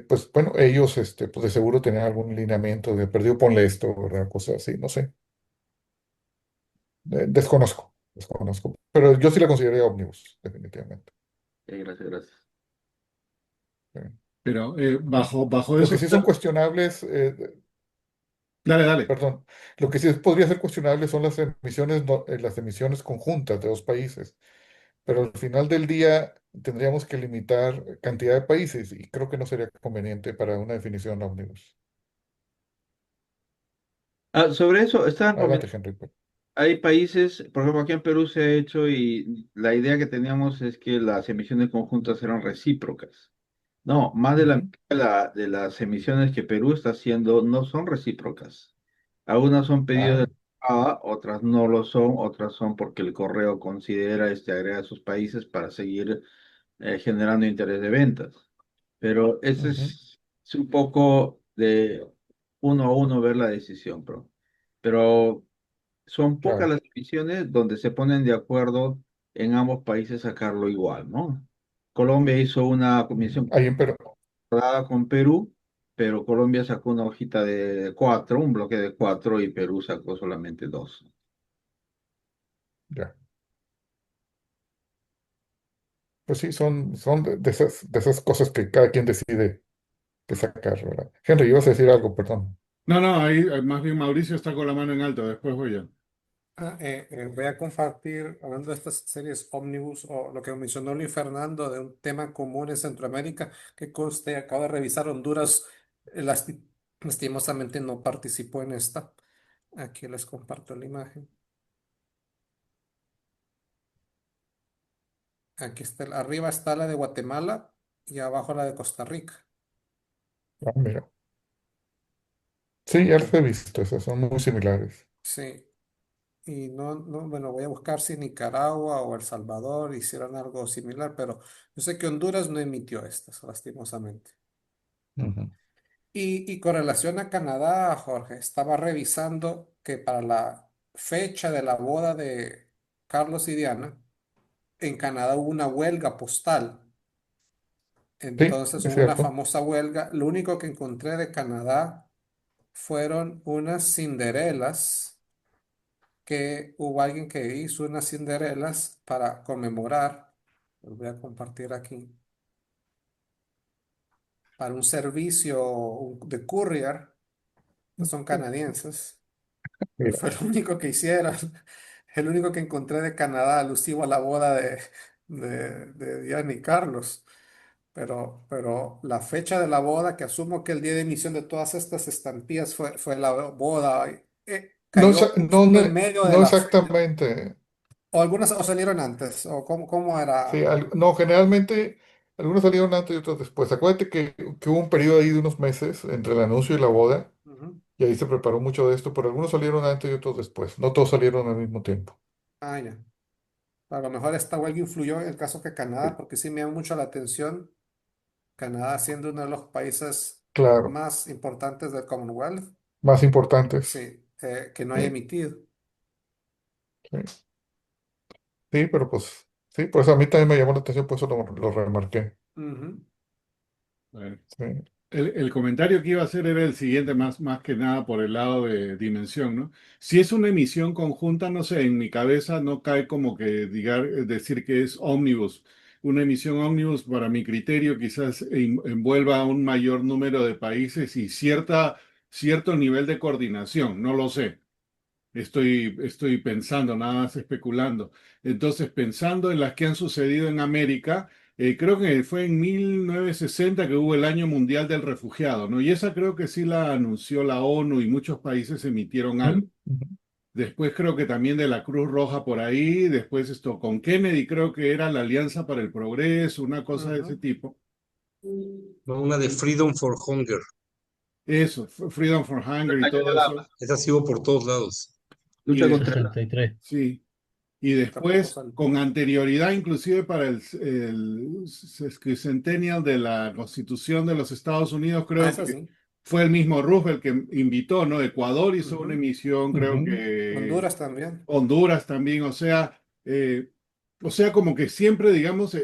Pues bueno, ellos, pues de seguro tenían algún lineamiento de perdido, ponle esto, ¿verdad? Cosas así, no sé. Desconozco. Pero yo sí la consideraría ómnibus, definitivamente. Gracias, gracias. Sí. Pero bajo Lo que esos sí son términos, cuestionables, dale, dale. perdón, lo que sí podría ser cuestionable son las emisiones conjuntas de dos países. Pero al final del día tendríamos que limitar cantidad de países y creo que no sería conveniente para una definición ómnibus. Sobre eso, estaban Adelante, comentando, Henry. hay países, por ejemplo, aquí en Perú se ha hecho y la idea que teníamos es que las emisiones conjuntas eran recíprocas. No, más de la Ujú. mitad de las emisiones que Perú está haciendo no son recíprocas. Algunas son pedidos de Ah, la embajada, otras no lo son, otras son porque el correo considera agregar a esos países para seguir generando interés de ventas. Pero ese ujú, es un poco de uno a uno ver la decisión, pero son pocas claro. las emisiones donde se ponen de acuerdo en ambos países sacarlo igual, ¿no? Colombia hizo una comisión Ahí en Perú, con Perú, pero Colombia sacó una hojita de cuatro, un bloque de cuatro, y Perú sacó solamente dos. ya. Pues sí, son de esas cosas que cada quien decide que sacar, ¿verdad? Henry, ibas a decir algo, perdón. No, no, ahí más bien Mauricio está con la mano en alto, después voy yo. Voy a compartir, hablando de estas series ómnibus o lo que mencionó Luis Fernando de un tema común en Centroamérica, que conste, acabo de revisar Honduras, lastimosamente no participó en esta. Aquí les comparto la imagen. Aquí está, arriba está la de Guatemala y abajo la de Costa Rica. Ah, mira. Sí, ya las he visto, esas son muy similares. Sí, y bueno, voy a buscar si Nicaragua o El Salvador hicieron algo similar, pero yo sé que Honduras no emitió estas, lastimosamente. Ujú. Y con relación a Canadá, Jorge, estaba revisando que para la fecha de la boda de Carlos y Diana, en Canadá hubo una huelga postal. Sí, Entonces es hubo una cierto. famosa huelga. Lo único que encontré de Canadá fueron unas cinderelas, que hubo alguien que hizo unas cinderelas para conmemorar, los voy a compartir aquí, para un servicio de courier, que son canadienses. Y Mira, fue lo único que hicieron. El único que encontré de Canadá alusivo a la boda de Diana y Carlos. Pero la fecha de la boda, que asumo que el día de emisión de todas estas estampillas fue la boda, no, cayó no, justo en medio de no exactamente. o algunas o salieron antes, o cómo Sí, era. no, generalmente algunos salieron antes y otros después. Acuérdate que hubo un periodo ahí de unos meses entre el anuncio y la boda, Ujú. y ahí se preparó mucho de esto, pero algunos salieron antes y otros después. No todos salieron al mismo tiempo. Ah, ya. A lo mejor esta huelga influyó en el caso que Sí, Canadá, porque sí me llama mucho la atención, Canadá siendo uno de los países claro, más importantes del Commonwealth. más importantes. Sí, que no haya Sí, emitido. sí, sí, pero pues, sí, pues a mí también me llamó la atención, por eso lo remarqué. Ujú, Bueno, Sí, el comentario que iba a hacer era el siguiente, más que nada por el lado de dimensión, ¿no? Si es una emisión conjunta, no sé, en mi cabeza no cae como que decir que es ómnibus. Una emisión ómnibus, para mi criterio, quizás envuelva a un mayor número de países y cierto nivel de coordinación, no lo sé. Estoy pensando, nada más especulando. Entonces, pensando en las que han sucedido en América, creo que fue en 1960 que hubo el Año Mundial del Refugiado, ¿no? Y esa creo que sí la anunció la ONU y muchos países emitieron algo. ujú, ujú. Después creo que también de la Cruz Roja por ahí, después esto con Kennedy creo que era la Alianza para el Progreso, una cosa de ese ujú. tipo. No, una de Freedom for Hunger. Eso, Freedom for Hunger y Año todo del eso. hambre. Esa sigo por todos lados. Y Lucha de- contra el 63. sí. Y Tampoco después, sale. con anterioridad inclusive para el centennial de la Constitución de los Estados Unidos, Ah, creo eso que sí. fue el mismo Roosevelt que invitó, ¿no? Ecuador hizo una Ujú. emisión, creo Ujú. que Honduras también. Honduras también, o sea, O sea, como que siempre, digamos,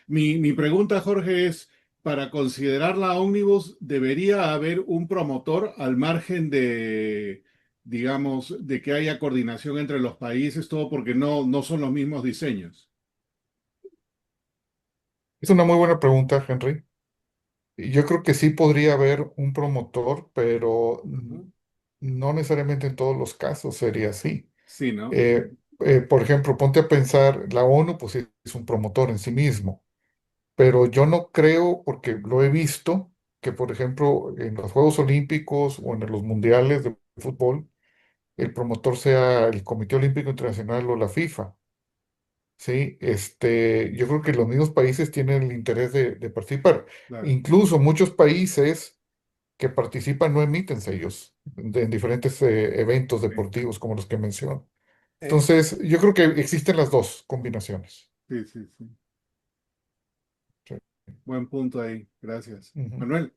mi pregunta, Jorge, es, para considerar la ómnibus, ¿debería haber un promotor al margen de, digamos, de que haya coordinación entre los países, todo porque no son los mismos diseños? Es una muy buena pregunta, Henry. Yo creo que sí podría haber un promotor, pero Ujú. no necesariamente en todos los casos sería así. Sí, ¿no? Por ejemplo, ponte a pensar, la ONU pues es un promotor en sí mismo, pero yo no creo, porque lo he visto, que por ejemplo en los Juegos Olímpicos o en los Mundiales de fútbol, el promotor sea el Comité Olímpico Internacional o la FIFA. Sí, yo creo que los mismos países tienen el interés de participar. Claro. Incluso muchos países que participan no emiten sellos en diferentes eventos Sí, deportivos como los que menciono. Eh, Entonces, yo creo que existen las dos combinaciones. sí, sí, sí. Sí. Buen punto ahí. Gracias. Ujú. Manuel,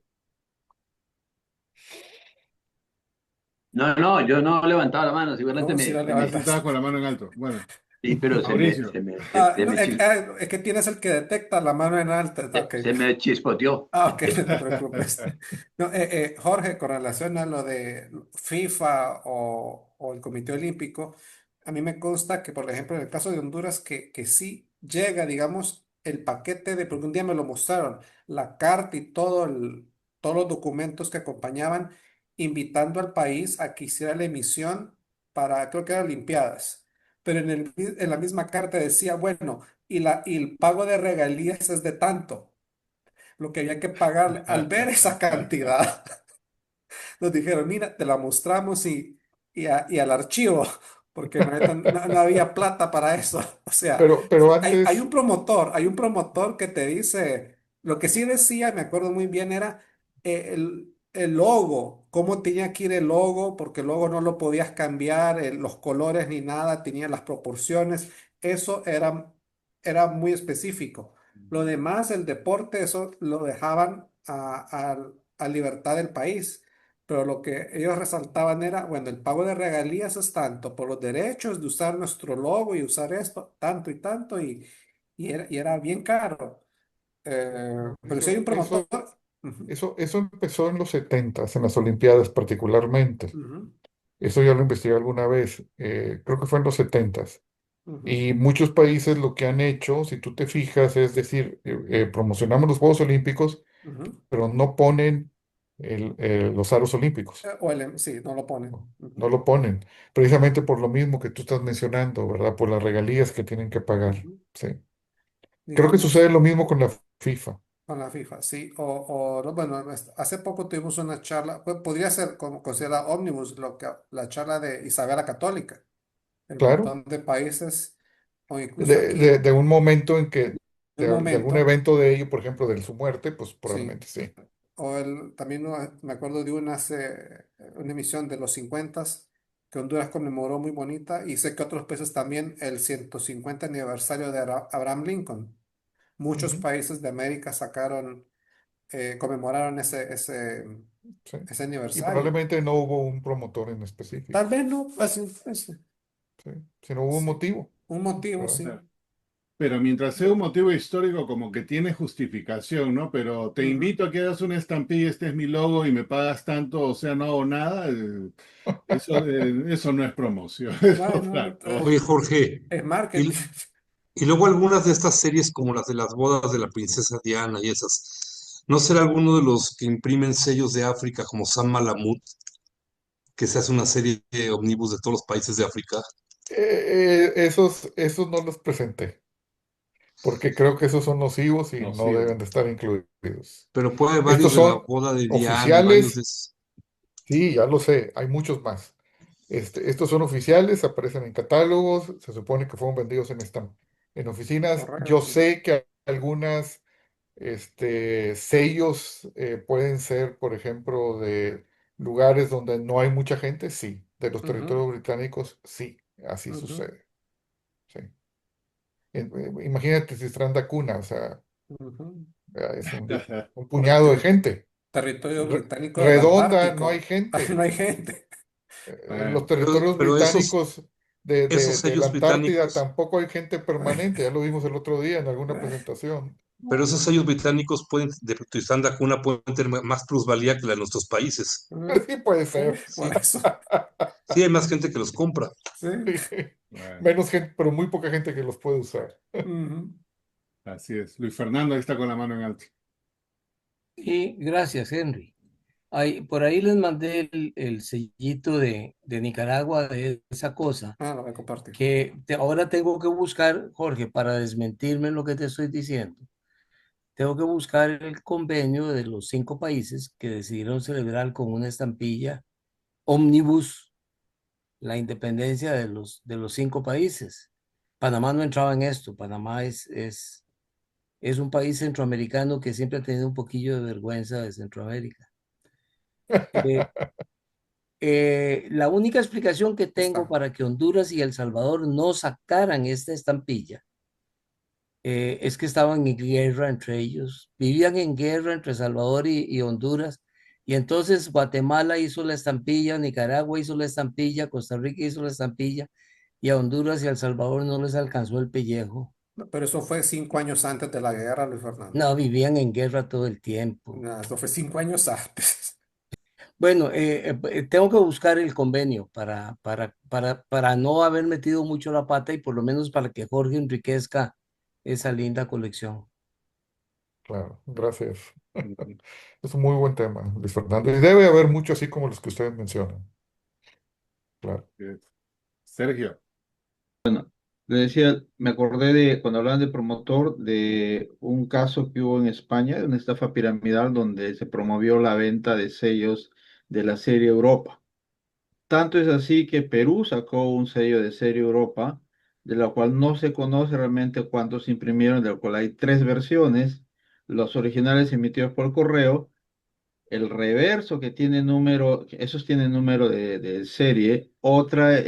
No, no, yo no levantaba la mano, simplemente no, si la tú estabas levantas. con la mano en alto. Bueno, sí, pero Mauricio. No, es que tienes el que detecta la mano en alta. Ok. se me chispoteó. Ok, no te preocupes. No, Jorge, con relación a lo de FIFA o el Comité Olímpico, a mí me consta que, por ejemplo, en el caso de Honduras, que sí llega, digamos, el paquete de, porque un día me lo mostraron, la carta y todos los documentos que acompañaban, invitando al país a que hiciera la emisión para, creo que eran Olimpiadas. Pero en la misma carta decía, bueno, y el pago de regalías es de tanto lo que había que pagar. Al ver esa cantidad, nos dijeron, mira, te la mostramos y al archivo, porque no había plata para eso. O sea, Pero hay antes, hay un promotor que te dice, lo que sí decía, me acuerdo muy bien, era el logo, cómo tenía que ir el logo, porque el logo no lo podías cambiar, los colores ni nada, tenía las proporciones, eso era muy específico. Lo demás, el deporte, eso lo dejaban a libertad del país. Pero lo que ellos resaltaban era, bueno, el pago de regalías es tanto por los derechos de usar nuestro logo y usar esto, tanto y tanto, y era bien caro. Pero si hay un Mauricio, promotor. Ujú, eso empezó en los 70, en las Olimpiadas particularmente. ujú, Eso ya lo investigué alguna vez. Creo que fue en los 70. ujú, Y muchos países lo que han hecho, si tú te fijas, es decir, promocionamos los Juegos Olímpicos, ujú. pero no ponen los aros olímpicos. Sí, no lo ponen. No, no Ujú, lo ponen. Precisamente por lo mismo que tú estás mencionando, ¿verdad? Por las regalías que tienen que pagar. ujú. Sí. Creo que Digamos, sucede lo mismo con la FIFA. con la FIFA, sí. No, bueno, hace poco tuvimos una charla, podría ser como considerada ómnibus, la charla de Isabel la Católica. El Claro, montón de países, o incluso de aquí, un momento en que, de un de algún momento, evento de ello, por ejemplo, de su muerte, pues sí. probablemente sí. También me acuerdo de una emisión de los 50 que Honduras conmemoró muy bonita y sé que otros países también el 150 aniversario de Abraham Lincoln. Muchos Ujú, países de América conmemoraron sí. ese Y aniversario. probablemente no hubo un promotor en Tal específico, vez no, sí, sino hubo un sí, motivo, un motivo, ¿verdad? sí. Pero mientras sea un motivo histórico, como que tiene justificación, ¿no? Pero te Ujú. invito a que hagas una estampilla, este es mi logo y me pagas tanto, o sea, no hago nada. Eso no es promoción, es Bueno, otra cosa. Oye, Jorge, es marketing. y, y luego algunas de estas series como las de las bodas de la princesa Diana y esas, ¿no será alguno de los que imprimen sellos de África como San Malamud, que se hace una serie de omnibus de todos los países de África? Esos no los presenté, porque creo que esos son nocivos y No, no sí. deben de estar incluidos. Pero puede haber varios Estos de la son boda de Diana y varios de oficiales, esos. sí, ya lo sé, hay muchos más. Estos son oficiales, aparecen en catálogos, se supone que fueron vendidos en oficinas. Yo Correcto. sé que algunas sellos pueden ser, por ejemplo, de lugares donde no hay mucha gente, sí. De los Ujú, territorios británicos, sí, así ujú, sucede. Sí. Imagínate si Stranda Cuna, o sea, ujú. es un puñado de Correcto. gente. Territorio británico del Redonda, no hay Antártico. Ahí no gente. hay gente. Los Bueno, territorios Pero esos, británicos Esos de la sellos Antártida británicos, tampoco hay gente permanente, ya lo vimos el otro día en alguna presentación. pero esos sellos británicos pueden, de tu estándar cuna, pueden tener más plusvalía que la de nuestros países. Sí puede ser. Por Sí, eso. sí hay más gente que los compra. Sí. Bueno, Menos gente, pero muy poca gente que los puede usar. Ujú. así es. Luis Fernando ahí está con la mano en alto. Y gracias, Henry. Por ahí les mandé el sellito de Nicaragua de esa cosa, Lo voy a compartir. ahora tengo que buscar, Jorge, para desmentirme lo que te estoy diciendo. Tengo que buscar el convenio de los 5 países que decidieron celebrar con una estampilla ómnibus la independencia de los 5 países. Panamá no entraba en esto. Panamá es un país centroamericano que siempre ha tenido un poquillo de vergüenza de Centroamérica. Eh, la única explicación que tengo Está. para que Honduras y El Salvador no sacaran esta estampilla es que estaban en guerra entre ellos, vivían en guerra entre Salvador y Honduras, y entonces Guatemala hizo la estampilla, Nicaragua hizo la estampilla, Costa Rica hizo la estampilla, y a Honduras y a El Salvador no les alcanzó el pellejo. No, pero eso fue 5 años antes de la guerra, Luis Fernando. No, vivían en guerra todo el tiempo. No, eso fue 5 años antes. Bueno, tengo que buscar el convenio para no haber metido mucho la pata y por lo menos para que Jorge enriquezca esa linda colección. Claro, gracias. Ujú. Es un muy buen tema, Luis Fernando. Y debe haber mucho así como los que ustedes mencionan. Claro. Sergio. Le decía, me acordé de cuando hablaban de promotor de un caso que hubo en España, de una estafa piramidal donde se promovió la venta de sellos de la serie Europa. Tanto es así que Perú sacó un sello de serie Europa, de la cual no se conoce realmente cuántos imprimieron, de la cual hay 3 versiones, los originales emitidos por correo, el reverso que tiene número, esos tienen número de serie, otra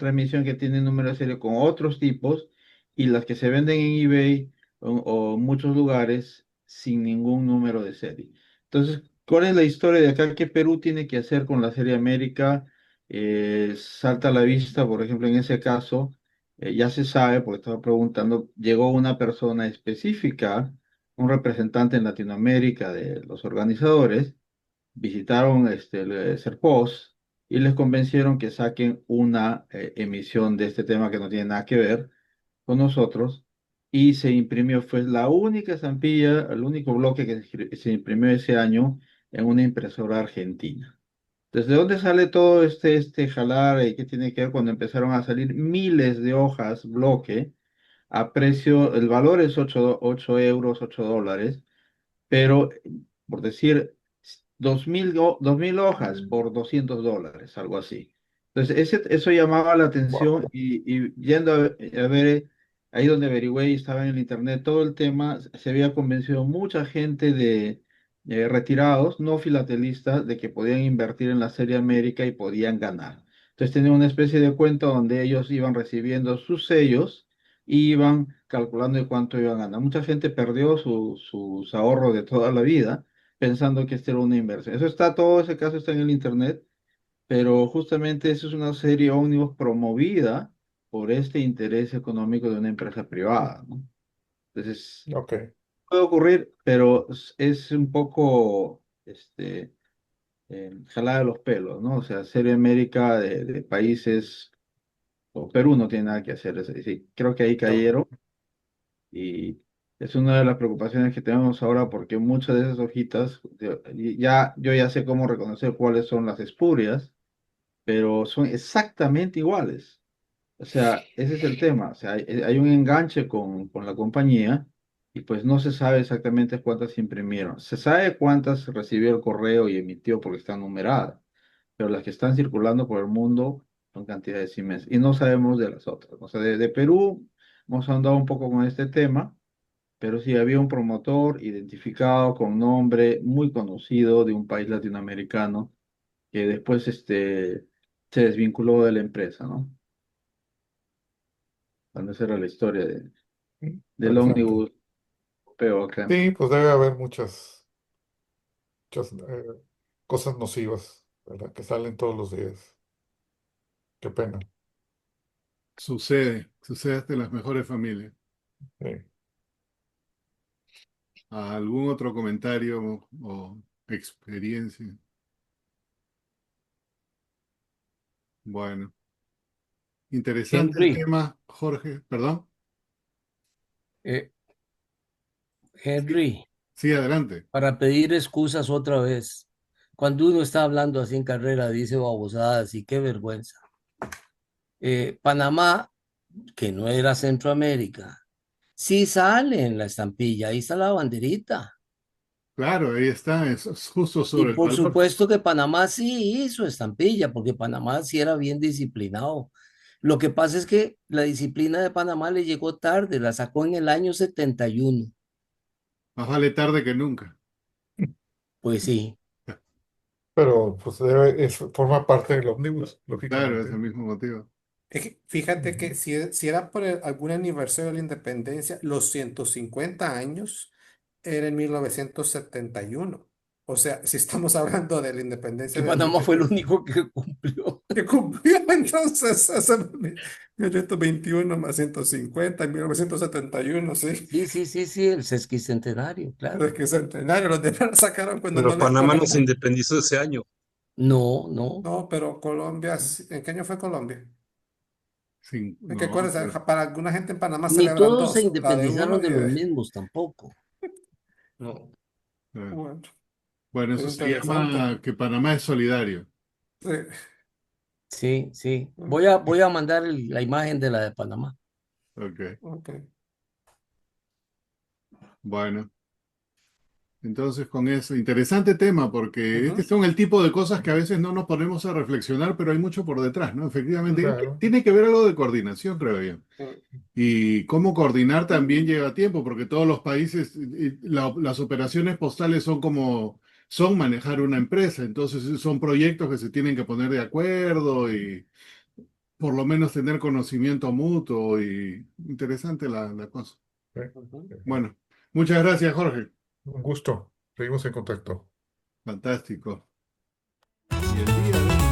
emisión que tiene número de serie con otros tipos, y las que se venden en eBay o muchos lugares sin ningún número de serie. Entonces, ¿cuál es la historia de acá? ¿Qué Perú tiene que hacer con la serie América? Salta a la vista, por ejemplo, en ese caso, ya se sabe, porque estaba preguntando, llegó una persona específica, un representante en Latinoamérica de los organizadores, visitaron el Serpos y les convencieron que saquen una emisión de este tema que no tiene nada que ver con nosotros, y se imprimió, fue la única estampilla, el único bloque que se imprimió ese año en una impresora argentina. ¿Desde dónde sale todo este jalar que tiene que ver cuando empezaron a salir miles de hojas bloque a precio, el valor es 8 euros, $8, pero por decir 2000 hojas por $200, algo así. Entonces, eso llamaba la atención, Wow. y yendo a ver, ahí donde averigüé y estaba en el internet, todo el tema, se había convencido mucha gente de retirados, no filatelistas, de que podían invertir en la Serie América y podían ganar. Entonces, tenían una especie de cuenta donde ellos iban recibiendo sus sellos y iban calculando de cuánto iban a ganar. Mucha gente perdió sus ahorros de toda la vida pensando que esto era una inversión. Todo ese caso está en el internet, pero justamente eso es una serie ómnibus promovida por este interés económico de una empresa privada, ¿no? Entonces, Ok. puede ocurrir, pero es un poco jalada de los pelos, ¿no? O sea, serie América de países, o Perú no tiene nada que hacer. Sí, creo que ahí No. cayeron. Y es una de las preocupaciones que tenemos ahora, porque muchas de esas hojitas, yo ya sé cómo reconocer cuáles son las espurias, pero son exactamente iguales. O sea, ese es el tema. O sea, hay un enganche con la compañía, y pues no se sabe exactamente cuántas imprimieron. Se sabe cuántas recibió el correo y emitió porque están numeradas, pero las que están circulando por el mundo son cantidades inmensas. Y no sabemos de las otras. O sea, de Perú hemos andado un poco con este tema, pero sí había un promotor identificado con nombre muy conocido de un país latinoamericano que después se desvinculó de la empresa, ¿no? Bueno, esa era la historia del Interesante. ómnibus europeo acá. Sí, pues debe haber muchas cosas nocivas, ¿verdad? Que salen todos los días. Qué pena. Sucede hasta en las mejores familias. Sí. ¿Algún otro comentario o experiencia? Bueno, interesante el Henry, tema, Jorge. ¿Perdón? eh, Sí, Henry, sí, adelante. para pedir excusas otra vez. Cuando uno está hablando así en carrera, dice babosadas y qué vergüenza. Panamá, que no era Centroamérica, sí sale en la estampilla, ahí está la banderita. Claro, ahí está, es justo Y sobre el por valor. supuesto que Panamá sí hizo estampilla, porque Panamá sí era bien disciplinado. Lo que pasa es que la disciplina de Panamá le llegó tarde, la sacó en el año 71. Más vale tarde que nunca. Pues sí, Pero pues forma parte del ómnibus, Claro, es lógicamente. el mismo motivo. Es que fíjate Ujú. que si era por algún aniversario de la independencia, los 150 años era en 1971. O sea, si estamos hablando de la independencia que de Panamá fue el 1800, único que cumplió. que cumplió entonces hace 1921 más 150 en 1971, sí. Sí, sí, sí, sí, el sesquicentenario, Pero claro. es que centenario, los demás lo sacaron cuando no Pero les Panamá no se corresponde. independizó ese año. No, no. No, pero Colombia, ¿en qué año fue Colombia? Es que No, acuérdense, para alguna gente en Panamá Ni celebran todos se dos, la de uno independizaron y de los de... mismos tampoco. No. Bueno, bueno, es eso se interesante. llama que Panamá es solidario. Sí. Sí, sí. Mm, Voy a mandar la imagen de la de Panamá. Ok, ok. bueno. Entonces, con eso, interesante tema, porque este Ujú. son el tipo de cosas que a veces no nos ponemos a reflexionar, pero hay mucho por detrás, ¿no? Efectivamente, Claro. tiene que ver algo de coordinación, creo yo. Y cómo coordinar también lleva tiempo, porque todos los países, las operaciones postales son como, son manejar una empresa, entonces son proyectos que se tienen que poner de acuerdo y por lo menos tener conocimiento mutuo y interesante la cosa. Sí. Ujú. Bueno, muchas gracias, Jorge. Un gusto. Seguimos en contacto. Fantástico. Y el día de